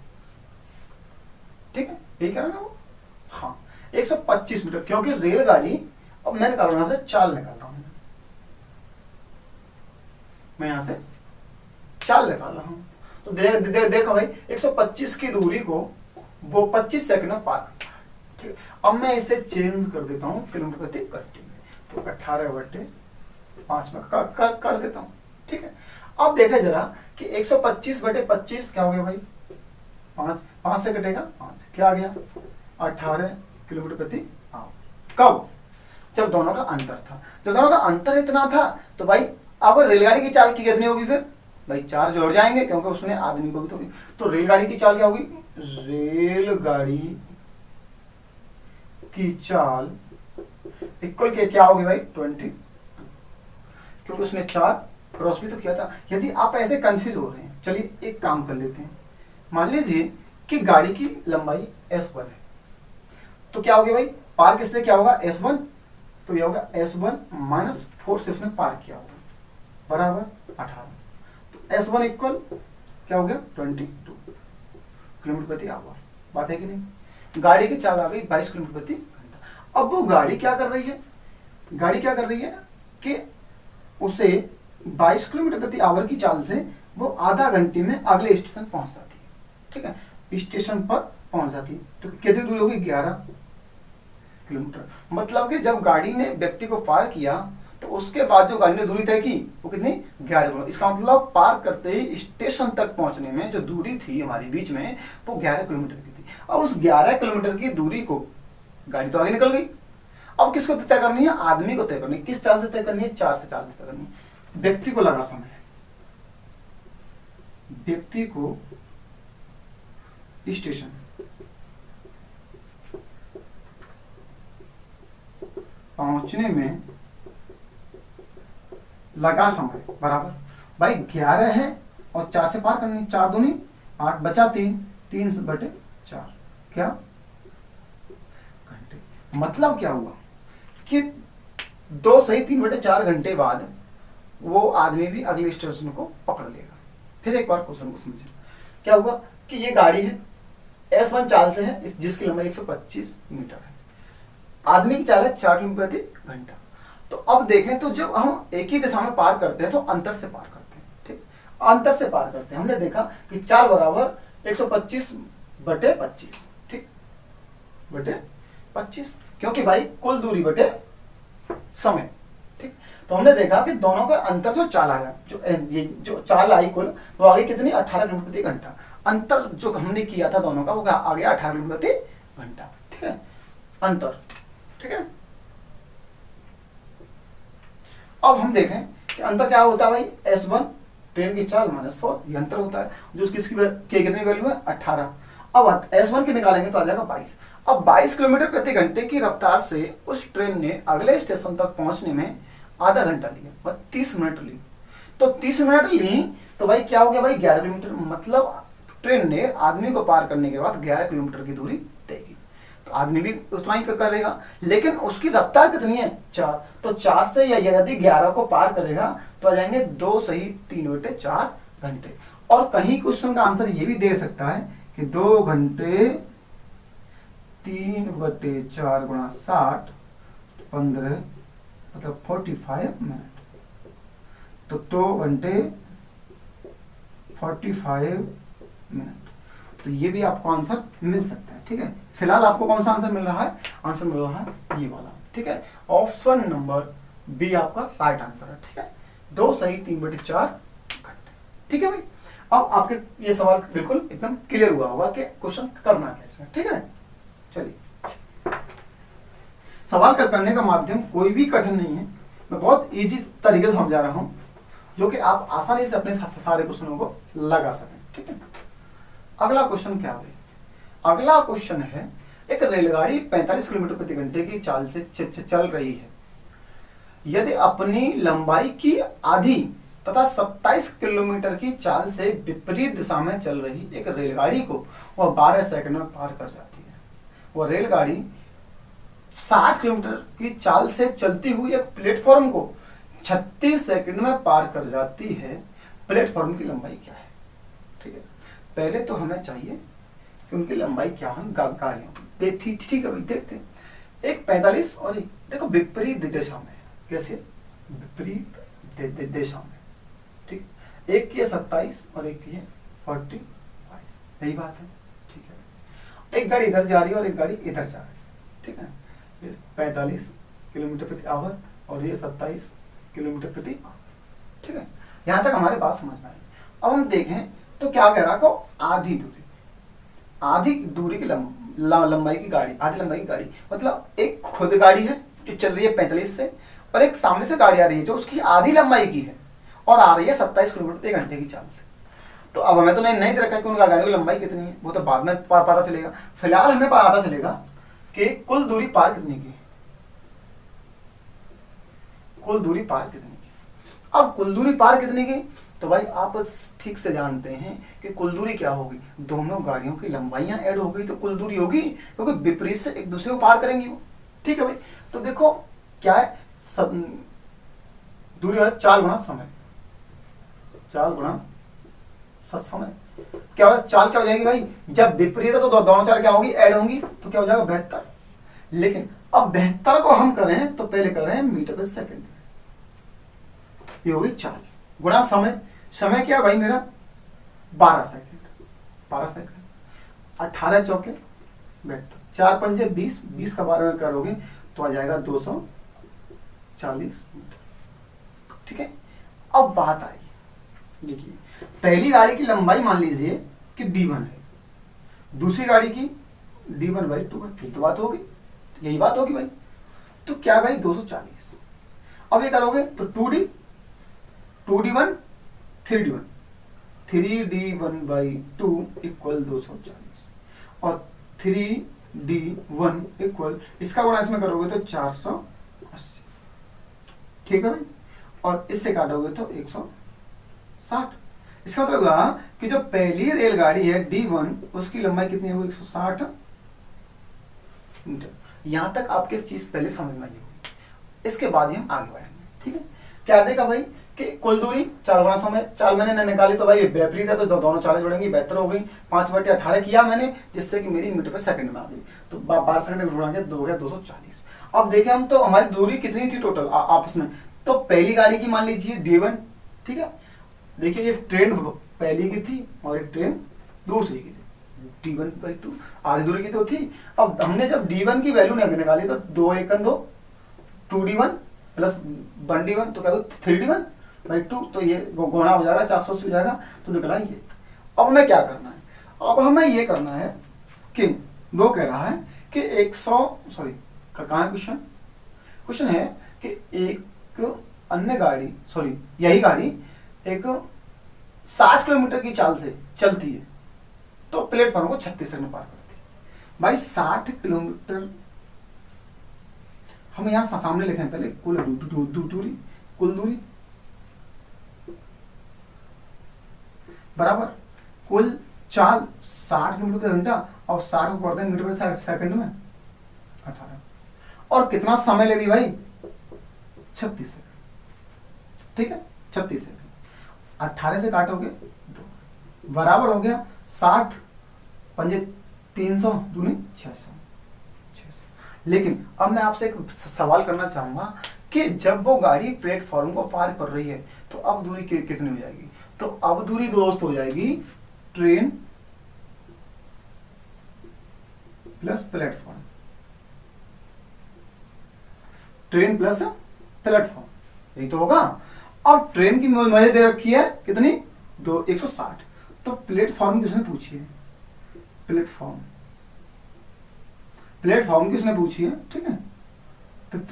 ठीक है, यही कह रहा ना वो, हाँ 125 मीटर, क्योंकि रेलगाड़ी, अब मैं निकाल रहा हूं यहां से चाल निकाल रहा हूं, मैं यहां से चाल निकाल रहा हूं, तो देखो भाई 125 की दूरी को वो 25 सेकंड में पार करता है, ठीक है। अब मैं इसे चेंज कर देता हूं किलोमीटर प्रति घंटे में, तो 18/5 में कर देता हूं, ठीक है। अब देखा जरा कि 125/25 क्या हो गया भाई, 5 से कटेगा 5, क्या आ गया 18 किलोमीटर प्रति आवर। कब? जब दोनों का अंतर था। जब दोनों का अंतर इतना था तो भाई अब रेलगाड़ी की चाल की कितनी होगी फिर भाई, 4 जोड़ जाएंगे क्योंकि उसने आदमी को भी तो रेलगाड़ी की चाल क्या होगी, रेलगाड़ी की चाल इक्वल के क्या होगी भाई 20, क्योंकि उसने 4 क्रॉस भी तो किया था। यदि आप ऐसे कंफ्यूज हो रहे हैं, चलिए एक काम कर लेते हैं, मान लीजिए कि गाड़ी की लंबाई S1 है, तो क्या होगी भाई, पार किससे क्या होगा S1, तो यह होगा S1 माइनस 4 से उसने पार किया होगा बराबर 18, तो S1 इक्वल क्या हो गया 22 किलोमीटर प्रति आवर। बात है कि नहीं, गाड़ी की चाल आ गई 22 किलोमीटर प्रति घंटा। अब वो गाड़ी क्या कर रही है, गाड़ी क्या कर रही है कि उसे 22 किलोमीटर प्रति आवर की चाल से वो आधा घंटे में अगले स्टेशन पहुंच जाती है, ठीक है, स्टेशन पर पहुंच जाती है। तो कितनी दूरी होगी 11 किलोमीटर। मतलब कि जब गाड़ी ने व्यक्ति को पार किया तो उसके बाद जो गाड़ी ने दूरी तय की वो कितनी 11 किलोमीटर। इसका मतलब पार करते ही स्टेशन तक पहुंचने में जो दूरी थी हमारी बीच में वो 11 किलोमीटर की थी। अब उस 11 किलोमीटर की दूरी को गाड़ी तो आगे निकल गई, अब किसको तय करनी है, आदमी को तय करनी है। किस चाल से तय करनी है, 4 से चाल से तय करनी है। व्यक्ति को लगा समय, व्यक्ति को स्टेशन पहुंचने में लगा समय बराबर भाई 11 है और 4 से पार करनी, 4 दूनी 8 बचा 3/4 क्या घंटे। मतलब क्या हुआ कि 2 सही 3/4 घंटे बाद वो आदमी भी अगले स्टेशन को पकड़ लेगा। फिर एक बार क्वेश्चन को समझिए, क्या हुआ कि ये गाड़ी है S1 चाल से है जिसकी लंबाई 125 मीटर है, आदमी की चाल है 4 किलोमीटर प्रति घंटा। तो अब देखें तो जब हम एक ही दिशा में पार करते हैं तो अंतर से पार करते हैं, ठीक, अंतर से पार करते हैं। हमने देखा कि चाल बराबर 125/25, ठीक, बटे 25, क्योंकि भाई कुल दूरी बटे समय, ठीक। तो हमने देखा कि दोनों का अंतर जो चाल आया, जो चाल आई कुल वो आ गई कितनी 18 किलोमीटर प्रति घंटा। अंतर जो हमने किया था दोनों का वो आ गया 18 किलोमीटर प्रति घंटा, ठीक है, अंतर, ठीक है। अब हम देखें कि अंतर क्या होता है भाई, S1 ट्रेन की चाल -4 ये अंतर होता है, जो किसकी कितनी वैल्यू है 18। अब S1 की निकालेंगे तो आ जाएगा 22। अब 22 किलोमीटर प्रति घंटे की रफ्तार से उस ट्रेन ने अगले स्टेशन तक पहुंचने में आधा घंटा लिया, 30 मिनट ली। तो 30 मिनट ली तो भाई क्या हो गया भाई 11 किलोमीटर। मतलब ट्रेन ने आदमी को पार करने के बाद 11 किलोमीटर की दूरी तय की। तो आदमी भी उतना ही करेगा, लेकिन उसकी रफ्तार कितनी है 4। तो 4 से या यदि 11 को पार करेगा तो आ जाएंगे 2 सही 3/4 घंटे। और कहीं क्वेश्चन का आंसर ये भी दे सकता है कि 2 घंटे 3/4 गुणा 60 15 मतलब 45 मिनट। तो 2 घंटे 45 मिनट। तो ये भी आपको आंसर मिल सकता है, ठीक है। फिलहाल आपको कौन सा आंसर मिल रहा है, आंसर मिल रहा है ये वाला, ठीक है। ऑप्शन नंबर बी आपका राइट आंसर है, ठीक है। 2 सही 3/4 घंटे, ठीक है भाई। अब आपके ये सवाल बिल्कुल एकदम क्लियर हुआ होगा कि क्वेश्चन करना कैसे है, ठीक है। चलिए, सवाल करने का माध्यम कोई भी कठिन नहीं है, मैं बहुत इजी तरीके से समझा रहा हूं जो कि आप आसानी से अपने सारे क्वेश्चनों को लगा सकें, ठीक है। अगला क्वेश्चन क्या है, अगला क्वेश्चन है एक रेलगाड़ी 45 किलोमीटर प्रति घंटे की चाल से चल रही है। यदि अपनी लंबाई की आधी तथा 27 किलोमीटर की चाल से विपरीत दिशा में चल रही एक रेलगाड़ी को वह 12 सेकंड में पार कर जाती है। वह रेलगाड़ी 60 किलोमीटर की चाल से चलती हुई एक प्लेटफॉर्म को 36 सेकंड में पार कर जाती है। प्लेटफॉर्म की लंबाई क्या है, ठीक है। पहले तो हमें चाहिए कि उनकी लंबाई क्या है गाड़ियों। ठीक है भाई, देखते हैं। एक 45 और एक देखो विपरीत दिशा में। कैसे? विपरीत दिशा में। ठीक, एक की है 27 और एक की है 45। यही बात है। ठीक है, एक गाड़ी इधर जा रही है और एक गाड़ी इधर जा रही है। ठीक है, ये 45 किलोमीटर प्रति आवर और ये 27 किलोमीटर प्रति आवर। ठीक है, यहाँ तक हमारे बात समझ में आई। अब हम देखें तो क्या कह रहा को आधी दूरी की लंबाई की गाड़ी, आधी लंबाई की गाड़ी मतलब एक खुद गाड़ी है जो चल रही है 45 से, और एक सामने से गाड़ी आ रही है जो उसकी आधी लंबाई की है और आ रही है 27 किलोमीटर 1 घंटे की चाल से। तो अब हमें तो नहीं दे रखा है कि उन गाड़ियों की लंबाई कितनी है, वो तो बाद में पता चलेगा। फिलहाल हमें पता चलेगा कि कुल दूरी पार कितनी की, कुल दूरी पार कितनी की। अब कुल दूरी पार कितनी की, तो भाई आप ठीक से जानते हैं कि कुल दूरी क्या होगी, दोनों गाड़ियों की लंबाइयां ऐड हो गई तो कुल दूरी होगी, क्योंकि विपरीत से एक दूसरे को पार करेंगी वो। ठीक है भाई, तो देखो क्या है, दूरी वाला 4 गुना समय, 4 गुना समय क्या होगा, चाल क्या हो जाएगी भाई, जब विपरीत है तो दोनों चाल क्या होगी, ऐड होंगी, तो क्या हो जाएगा 72। लेकिन अब 72 को हम करें तो पहले करें मीटर पर सेकंड, ये होगी चाल गुणा समय। समय क्या भाई मेरा 12 सेकंड, 12 सेकंड 18 चौके 72, 4 पंजे 20, 20 का 12 में करोगे तो आ जाएगा 240 मीटर। ठीक है, अब बात आई, देखिए पहली गाड़ी की लंबाई मान लीजिए कि d1 है, दूसरी गाड़ी की d1/2 है, फिर तो बात होगी, यही बात होगी भाई। तो क्या भाई 240। अब ये करोगे तो 2d1 3d1, 3d1/2 इक्वल 240 और 3d1 इक्वल इसका गुणा इसमें करोगे तो 480। ठीक है भाई, और इससे काटोगे तो 160। इसका मतलब हुआ कि जो पहली रेलगाड़ी है d1 उसकी लंबाई कितनी होगी 160 मीटर। यहां तक आपकी चीज पहले समझ में आई होगी, इसके बाद ही हम आगे बढ़ेंगे। ठीक है, क्या देखा भाई कि कुल दूरी 4 गुना समय, चाल मैंने निकाली तो भाई विपरीत है तो दोनों चालें जुड़ेंगी, 72 हो गई। 5/18 किया मैंने जिससे कि मेरी मीटर पर सेकंड में आ गई, तो 12 सेकंड में जुड़ा गया, 2 हो गया 240। अब देखें हम तो हमारी दूरी कितनी थी टोटल आपस में, तो पहली गाड़ी की मान लीजिए d1। ठीक है, देखिए ये ट्रेन पहली की थी और एक ट्रेन दूसरी की थी, d1/2 आधी दूरी की तो थी। अब हमने जब d1 की वैल्यू निकाली तो 2 1 2 2d1 प्लस 1d1 तो क्या 3d1/2, तो ये गुणा हो जाएगा 480 हो जाएगा, तो निकला ये। अब हमें क्या करना है, अब हमें ये करना है कि वो कह रहा है कि 100 सॉरी कहाँ है क्वेश्चन, क्वेश्चन है कि एक अन्य गाड़ी सॉरी यही गाड़ी एक 60 किलोमीटर की चाल से चलती है तो प्लेटफॉर्म को 36 सेकंड में पार करती है। भाई 60 किलोमीटर हम यहां सामने लिखें पहले कुल दूरी, कुल दूरी बराबर कुल चाल 60 किलोमीटर घंटा और 60 को करते हैं मीटर पर सेकंड में 18, और कितना समय ले रही भाई 36 सेकंड। ठीक है, 36 सेकंड 18 से काटोगे 2 बराबर हो गया 60 पंजे 300 दूनी 600। लेकिन अब मैं आपसे एक सवाल करना चाहूंगा कि जब वो गाड़ी प्लेटफॉर्म को पार कर रही है तो अब दूरी कितनी हो जाएगी, तो अब दूरी दोस्त हो जाएगी train plus platform, train plus platform, यही तो होगा। अब ट्रेन की मुझे दे रखी है कितनी 160, तो प्लेटफॉर्म किसने पूछी है, प्लेटफॉर्म किसने पूछी है, ठीक है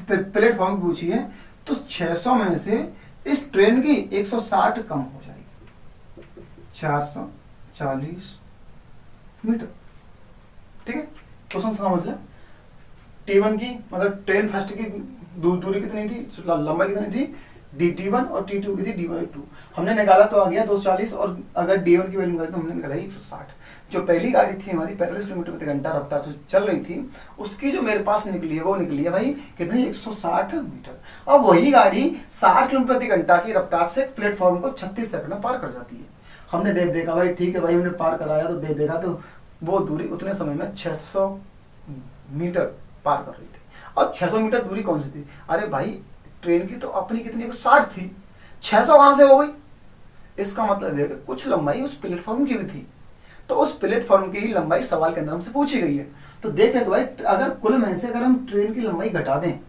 प्लेटफॉर्म पूछी है, तो 600 में से इस ट्रेन की 160 कम हो जाएगी 440 मीटर। ठीक है, क्वेश्चन समझ लें। T1 की मतलब ट्रेन फर्स्ट की दूरी कितनी थी, लंबाई कितनी थी dt1 और t2 की थी d1/2, हमने निकाला तो आ गया 240, और अगर d1 की वैल्यू निकाली तो हमने निकाला 160। जो पहली गाड़ी थी हमारी 45 किलोमीटर प्रति घंटा रफ्तार से चल रही थी, उसकी जो मेरे पास निकली है वो निकली है भाई कितनी 160 मीटर। अब वही गाड़ी 60 किलोमीटर प्रति घंटा की रफ्तार से प्लेटफॉर्म को 36 सेकंड में पार कर जाती है। हमने देखा भाई, ठीक है भाई, हमने पार कराया तो देखा तो वो दूरी उतने समय में 600 मीटर पार कर रही थी। अब 600 मीटर दूरी कौन सी थी? अरे भाई ट्रेन की तो अपनी कितनी 60 थी, 600 कहां से हो गई? इसका मतलब है कि कुछ लंबाई उस प्लेटफॉर्म की भी थी, तो उस प्लेटफॉर्म की ही लंबाई सवाल के अंदर हमसे पूछी गई है। तो देखें तो भाई अगर कुल में से अगर हम ट्रेन की लंबाई घटा दें,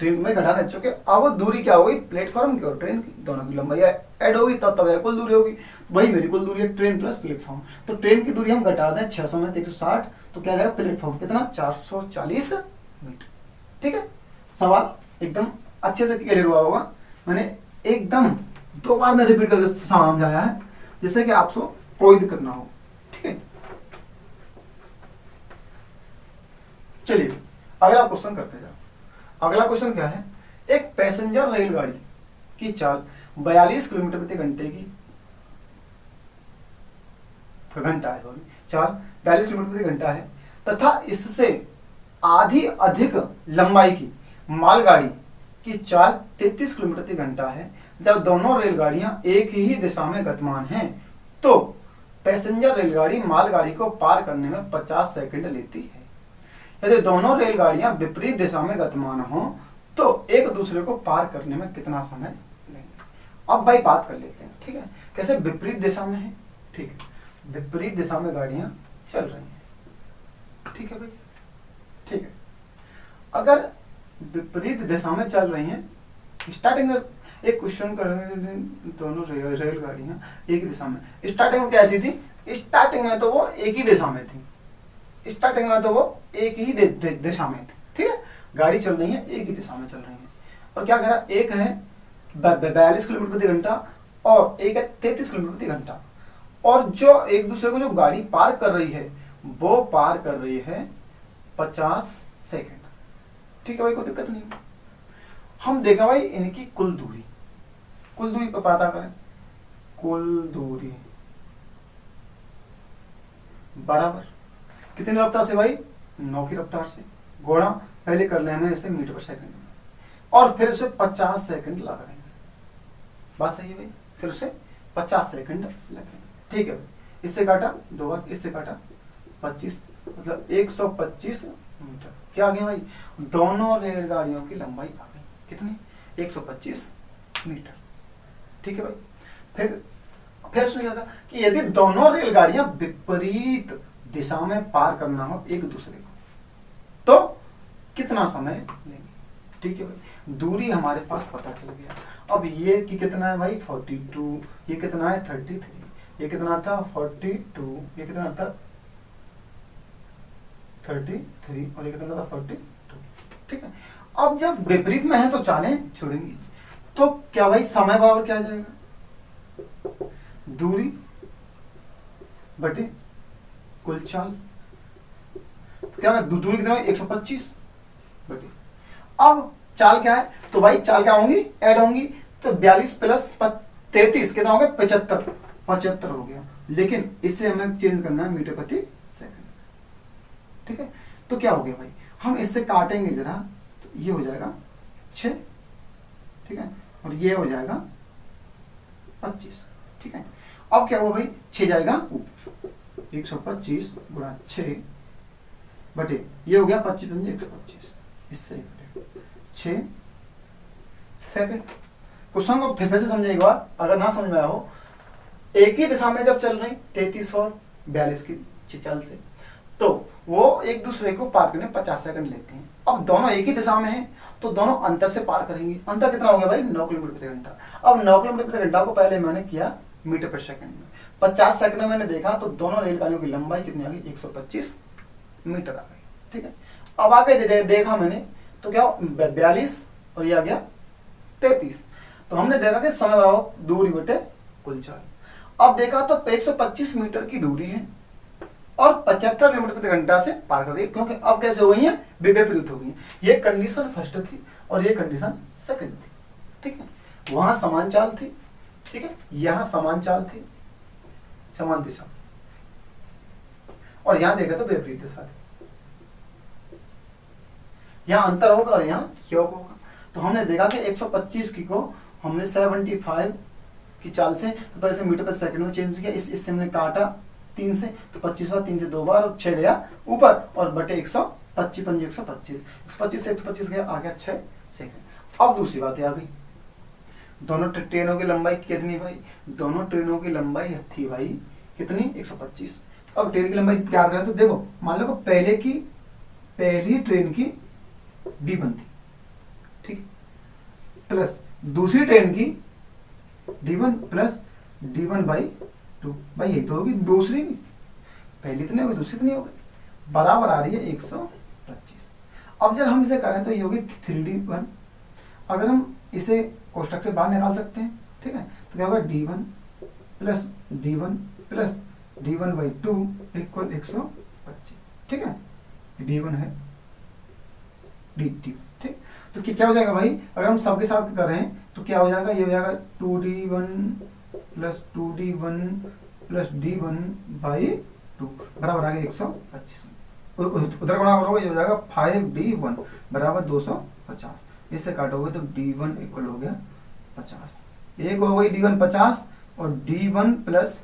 चूंकि अब वो दूरी क्या होगी, प्लेटफॉर्म की और ट्रेन की दोनों की लंबाई ऐड होगी, तब कुल दूरी होगी। वही मेरी कुल दूरी है ट्रेन प्लस प्लेटफॉर्म। तो ट्रेन की दूरी हम घटा दें 600 में 160, तो क्या जाएगा प्लेटफॉर्म कितना 440 मीटर। ठीक है, सवाल एकदम अच्छे से क्लियर हुआ होगा। मैंने एकदम 2 बार में रिपीट करके समझाया है जिससे कि आपको कोई दिक्कत ना हो। ठीक है, चलिए अगला क्वेश्चन करते जाओ। अगला क्वेश्चन क्या है? एक पैसेंजर रेलगाड़ी की चाल 42 किलोमीटर प्रति घंटे की घंटा है, चाल 42 किलोमीटर प्रति घंटा है तथा इससे आधी अधिक लंबाई की मालगाड़ी की चाल 33 किलोमीटर प्रति घंटा है। जब दोनों रेलगाड़ियां एक ही दिशा में गतिमान हैं तो पैसेंजर रेलगाड़ी मालगाड़ी को पार करने में 50 सेकंड लेती है। यदि दोनों रेलगाड़ियां विपरीत दिशा में गतिमान हो तो एक दूसरे को पार करने में कितना समय लेंगे? अब भाई बात कर लेते हैं। ठीक है, कैसे? विपरीत दिशा में है। ठीक है, विपरीत दिशा में गाड़ियां चल रही हैं। ठीक है भाई, ठीक है, अगर विपरीत दिशा में चल रही हैं, स्टार्टिंग में एक क्वेश्चन कर रहे हैं, दोनों रेलगाड़ियां एक दिशा में, स्टार्टिंग में कैसी थी? स्टार्टिंग में तो वो एक ही दिशा में थी, स्टार्टिंग में तो वो एक ही दिशा में थी। ठीक है, गाड़ी चल रही है एक ही दिशा में चल रही है। और क्या कह रहा, एक है 42 किलोमीटर प्रति घंटा और एक है 33 किलोमीटर प्रति घंटा, और जो एक दूसरे को जो गाड़ी पार कर रही है वो पार कर रही है 50 सेकंड। ठीक है भाई, कोई दिक्कत नहीं। हम देखा भाई इनकी कुल दूरी पर पता करें। कुल दूरी बराबर कितनी रफ्तार से भाई? 9 की रफ्तार से गुणा, पहले कर ले हमें इसे मीटर पर सेकंड में, और फिर उसे 50 सेकंड लगाएंगे। बात सही है भाई, फिर उसे 50 सेकंड लगेंगे। ठीक है भाई, इससे काटा 2 बार, इससे काटा 25, मतलब 125 मीटर। क्या आ गया भाई? दोनों रेलगाड़ियों की लंबाई आ गई कितनी? 125 मीटर। ठीक है भाई, फिर उसने क्या कहा कि यदि दोनों रेलगाड़ियां विपरीत दिशा में पार करना हो एक दूसरे को तो कितना समय लेंगे? ठीक है भाई, दूरी हमारे पास पता चल गया। अब ये कि कितना है भाई? 42, ये कितना है? 33, ये कितना था? 42, ये कितना था? 33, और ये कितना था? 42। ठीक है, अब जब विपरीत में है तो चालें छोड़ेंगी, तो क्या भाई समय बराबर क्या आ जाएगा? दूरी बटे कुल चाल। तो क्या दूरी कितना है? 125 बटे, अब चाल क्या है? तो भाई चाल क्या होंगी? ऐड होंगी, तो 42 प्लस 33 कितना हो गया? 75 हो गया। लेकिन इससे हमें चेंज करना है मीटर प्रति सेकंड। ठीक है, तो क्या हो गया भाई? हम इससे काटेंगे जरा, तो ये हो जाएगा 6, ठीक है, और ये हो जाएगा 25। ठीक है, अब क्या हुआ भाई? 6 जाएगा ऊपर, 125 गुणा 6 बटे, ये हो गया 25 पंजे 125, इससे 6 सेकंड। क्वेश्चन को फिर से समझिए एक बार, अगर ना समझ में आया हो। एक ही दिशा में जब चल रही 33 और 42 की चाल से, तो वो एक दूसरे को पार करने 50 सेकंड लेते हैं। अब दोनों एक ही दिशा में हैं तो दोनों अंतर से पार करेंगे। अंतर कितना हो गया भाई? 9 किलोमीटर प्रति घंटा। अब 9 किलोमीटर प्रति घंटा को पहले मैंने किया मीटर पर सेकंड में, 50 सेकंड में मैंने देखा तो दोनों रेलगाड़ियों की लंबाई कितनी आ गई? 125 मीटर आ गई। ठीक है, अब आगे देखा मैंने तो क्या 42 और ये आ गया 33, तो हमने देखा कि समय बराबर दूरी बटे कुल चाल। अब देखा तो 125 मीटर की दूरी है और 75 किलोमीटर प्रति घंटा से पार कर रही है, क्योंकि अब कैसे हो गई है? विपरीत हो गई है। ये कंडीशन फर्स्ट थी और ये कंडीशन सेकंड थी। ठीक है, वहां समान चाल थी, ठीक है, यहां समान चाल थी, समान दिशा, और यहां देखा तो विपरीत दिशा थी। यहां अंतर होगा और यहां योग होगा। तो हमने देखा कि 125 की को हमने 75 की चाल से, तो पहले से मीटर पर सेकंड में चेंज किया, इससे हमने काटा 3 से, तो 25 बार 3 से 2 बार और 6 गया ऊपर और बटे 125 पंजे 125, 125 से 125 गया आ गया 6 सेकंड। अब दूसरी बात है आ गई, दोनों ट्रेनों की लंबाई कितनी भाई, दोनों ट्रेनों की लंबाई थी भाई कितनी 125। अब ट्रेन की लंबाई क्या करें तो देखो मान लो पहली ट्रेन की D1 थी, ठीक, प्लस दूसरी ट्रेन की D1 प्लस D1/2, भाई यही तो होगी दूसरी की, पहली तो नहीं होगी दूसरी तो नहीं होगी, बराबर आ रही है 125। अब जब हम इसे करें तो ये होगी 3D1, अगर हम इसे कोष्टक से बाहर निकाल सकते हैं, ठीक है, तो क्या होगा D1 plus D1 plus D1/2 equal 125, ठीक है, D1 है D, ठीक। तो क्या हो जाएगा भाई, अगर हम सबके साथ कर रहे हैं तो क्या हो जाएगा, ये हो जाएगा 2D1 plus 2D1 plus D1/2 बराबर आ गया 125। उधर गुणा करोगे हो जाएगा 5D1 बराबर 250, इससे काटोगे तो D1 इक्वल हो गया 50, एक हो गई D1 50 और D1 प्लस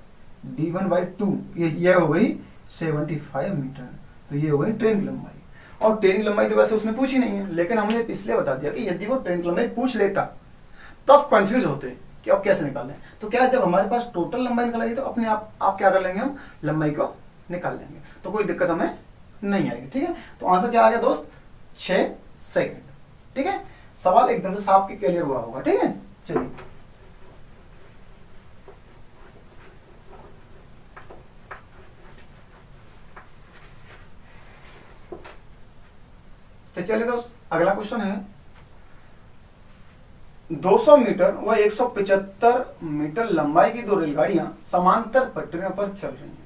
D1/2 ये हो गई 75 मीटर। तो ये हो गई ट्रेन की लंबाई, और ट्रेन की लंबाई तो वैसे उसने पूछी नहीं है, लेकिन हमने इसलिए बता दिया कि यदि वो ट्रेन की लंबाई पूछ लेता तब कंफ्यूज होते कि अब कैसे निकालें। तो क्या जब हमारे पास टोटल लंबाई निकल आएगी तो अपने आप क्या कर लेंगे, हम लंबाई को निकाल लेंगे, तो कोई दिक्कत हमें नहीं आएगी, ठीक है। तो आंसर क्या आ गया दोस्त, 6 सेकंड, ठीक है। सवाल एकदम से साफ क्लियर हुआ होगा, ठीक है। चलिए तो चलिए दोस्त अगला क्वेश्चन है, 200 मीटर व 175 मीटर लंबाई की दो रेलगाड़ियां समांतर पटरियों पर चल रही हैं।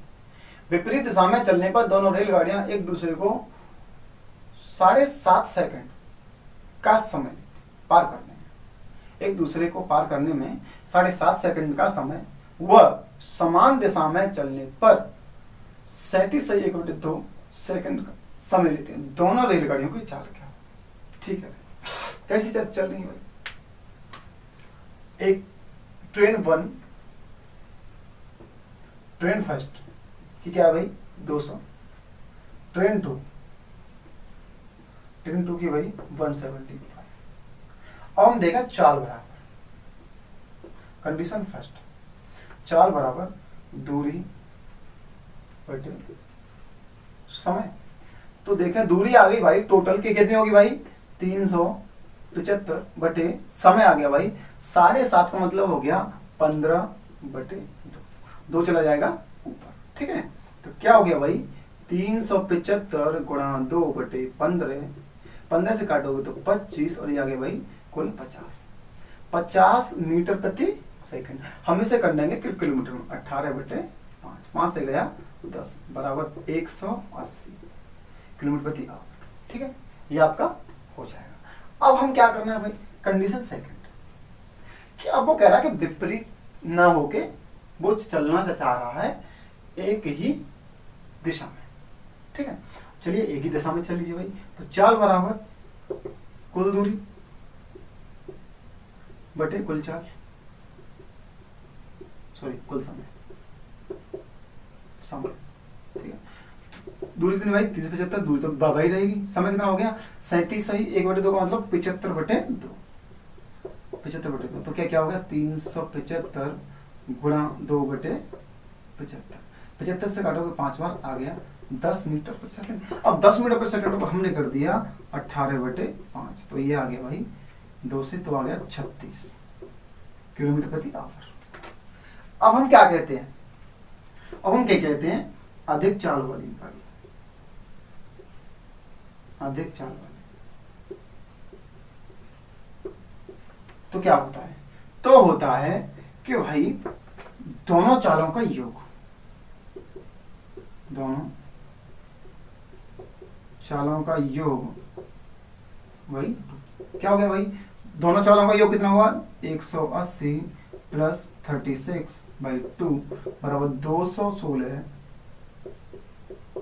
विपरीत दिशा में चलने पर दोनों रेलगाड़ियां एक दूसरे को 7.5 सेकंड का समय पार करने में, एक दूसरे को पार करने में 7.5 सेकंड का समय व समान दिशा में चलने पर 37.2 सेकंड का समय लेते हैं। दोनों रेलगाड़ियों की चाल क्या हो, ठीक है। कैसी चल रही है, एक ट्रेन 1 ट्रेन फर्स्ट की क्या है भाई 200, ट्रेन 2 की भाई 175। अब हम देखा चाल बराबर, कंडीशन फर्स्ट, चाल बराबर दूरी बटे समय। तो देखें दूरी आ गई भाई टोटल की कितनी होगी भाई 375 बटे समय आ गया भाई 7.5 का मतलब हो गया 15/2 चला जाएगा ऊपर, ठीक है। तो क्या हो गया भाई 375 गुणा 2/15, 15 से काटोगे तो 25 और ये आ गया भाई कुल 50 मीटर प्रति सेकंड। हम इसे कर लेंगे किलोमीटर में, 18/5, 5 से गया 10 बराबर 180 किलोमीटर प्रति आवर, ठीक है। ये आपका हो जाएगा। अब हम क्या करना है भाई, कंडीशन सेकंड, कि अब वो कह रहा है कि विपरीत ना होके वो चलना चाह रहा है एक ही दिशा में, ठीक है। चलिए एक ही दिशा में चल लीजिए भाई। तो चाल बराबर कुल दूरी बटे कुल चाल, सॉरी कुल समय, ठीक है। दूरी कितनी भाई 375, दूरी तो भाई रहेगी, समय कितना हो गया 37 सही, 1/2 का मतलब 75/2, 75/2। तो क्या हो गया 375 गुणा 2/75, 75 से काटोगे 5 बार आ गया 10 मीटर पर सेकंड। अब 10 मीटर पर सेकंड को हमने कर दिया 18/5, तो ये आ गया भाई 2 से तो आ गया 36 किलोमीटर प्रति आवर। अब हम क्या कहते हैं, अब हम क्या कहते हैं, अधिक चाल वाली गाड़ी, अधिक चाल वाली। तो क्या होता है, तो होता है कि भाई दोनों चालों का योग, दोनों चालों का योग भाई क्या हो गया भाई, दोनों चालों का योग कितना हुआ 180 प्लस 36/2 बराबर 216/2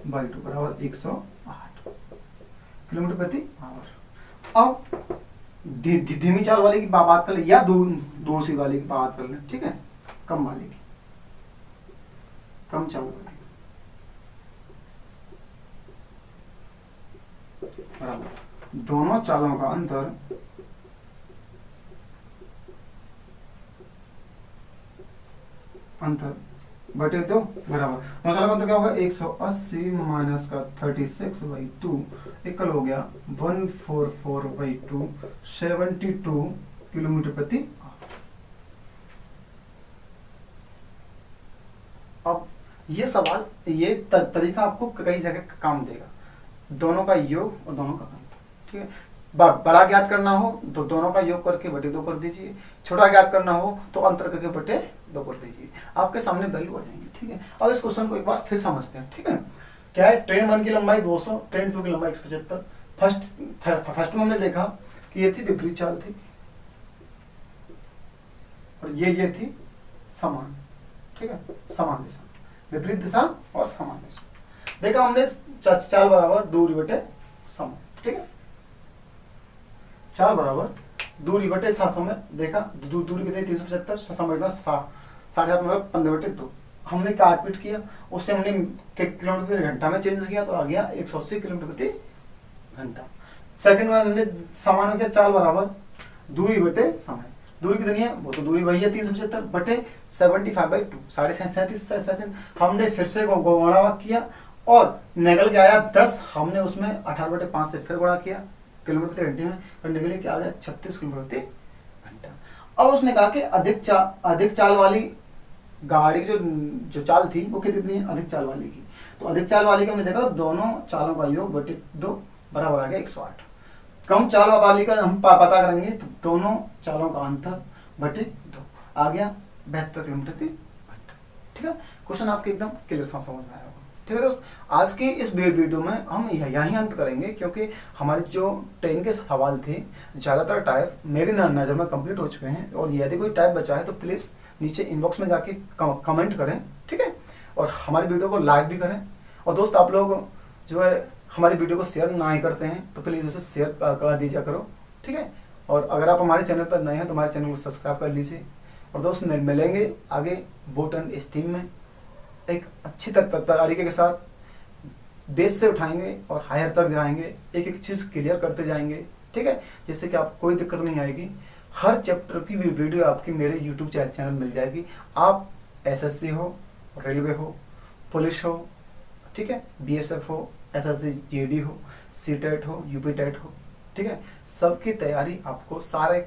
बराबर 108 किलोमीटर प्रति आवर। अब धीमी चाल वाले की बात कर ले या दूसरी वाले की बात कर ले, ठीक है। कम वाले की, कम चाल वाले बराबर दोनों चालों का अंतर बटे 2 बराबर दोनों चालों का अंतर क्या होगा 180 माइनस का 36/2 इक्वल हो गया 144/2 72 किलोमीटर प्रति आवर। अब ये सवाल ये तरीका आपको कई जगह काम देगा, दोनों का योग और दोनों का अंतर, ठीक है। बड़ा ज्ञात करना हो तो दोनों का योग करके बटे 2 कर दीजिए, छोटा ज्ञात करना हो तो अंतर करके बटे 2 कर दीजिए, आपके सामने वैल्यू आ जाएंगी, ठीक है। अब इस क्वेश्चन को एक बार फिर समझते हैं, ठीक है। क्या है, ट्रेन 1 की लंबाई 200, ट्रेन 2 की लंबाई 175। फर्स्ट में हमने देखा कि ये थी विपरीत चाल थी और ये थी समान, ठीक है, समान दिशा, विपरीत दिशा और समान दिशा। देखा हमने चाल बराबर दूरी बटे समय, ठीक है, चाल बराबर दूरी बटे समय देखा, दूरी कितनी 375, समय कितना 7.5 मतलब 15/2। हमने काटपीट किया, उससे हमने किलोमीटर प्रति घंटा में चेंज किया तो आ गया 180 किलोमीटर प्रति घंटा। सेकंड में हमने समान हो गया चाल बराबर दूरी बटे समय, दूरी कितनी है वो तो दूरी वही है 375 बटे 75/2 37 सेकंड। हमने फिर से गुणा किया और निकल के आया 10, हमने उसमें 18/5 से फिर गुणा किया, किलोमीटर प्रति घंटे में करने के लिए क्या आ गया 36 किलोमीटर प्रति घंटा। अब उसने कहा कि अधिक चाल वाली गाड़ी की जो चाल थी वो कितनी है, अधिक चाल वाली की। तो अधिक चाल वाली का हमने देखा दोनों चालों का योग बटे 2 बराबर आ गया 108। कम चाल वाली का हम पता करेंगे तो दोनों चालों का अंतर बटे 2 आ गया 72 किलोमीटर प्रति घंटा, ठीक है। क्वेश्चन आपके एकदम क्लियर समझ में आया होगा, ठीक है दोस्त। आज की इस वीडियो में हम यहीं अंत करेंगे क्योंकि हमारे जो ट्रेन के सवाल थे ज़्यादातर टाइप मेरी नज़र में कंप्लीट हो चुके हैं, और यदि कोई टाइप बचा है तो प्लीज़ नीचे इनबॉक्स में जाके कमेंट करें, ठीक है, और हमारी वीडियो को लाइक भी करें। और दोस्त आप लोग जो है हमारी वीडियो को शेयर ना ही करते हैं तो प्लीज़ उसे शेयर कर दीजिए करो, ठीक है। और अगर आप हमारे चैनल पर नए हैं तो हमारे चैनल को सब्सक्राइब कर लीजिए। और दोस्त मिलेंगे आगे वोट एंड स्टीम में एक अच्छी तरीके के साथ, बेस से उठाएंगे और हायर तक जाएंगे, एक एक चीज़ क्लियर करते जाएंगे, ठीक है, जिससे कि आपको कोई दिक्कत नहीं आएगी। हर चैप्टर की वीडियो आपकी मेरे यूट्यूब चैनल मिल जाएगी। आप एसएससी हो, रेलवे हो, पुलिस हो, ठीक है, बीएसएफ हो, एसएससी जीडी हो, सीटेट हो, यूपी टेट हो, ठीक है, सबकी तैयारी आपको सारे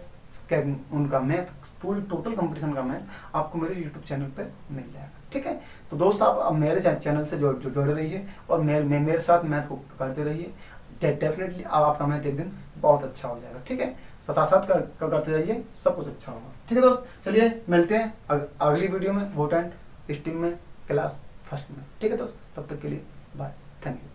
उनका मैथ पूरी टोटल कंपटीशन का मैथ आपको मेरे यूट्यूब चैनल पे मिल जाएगा, ठीक है। तो दोस्त आप अब मेरे चैनल से जुड़े रहिए और मेरे साथ मैथ को करते रहिए, डेफिनेटली आपका मैथ एक दिन बहुत अच्छा हो जाएगा, ठीक है। साथ करते जाइए, सब कुछ अच्छा होगा, ठीक है दोस्त। चलिए मिलते हैं अगली वीडियो में वोट एंड स्टीम में क्लास फर्स्ट में, ठीक है दोस्त। तब तक के लिए बाय, थैंक यू।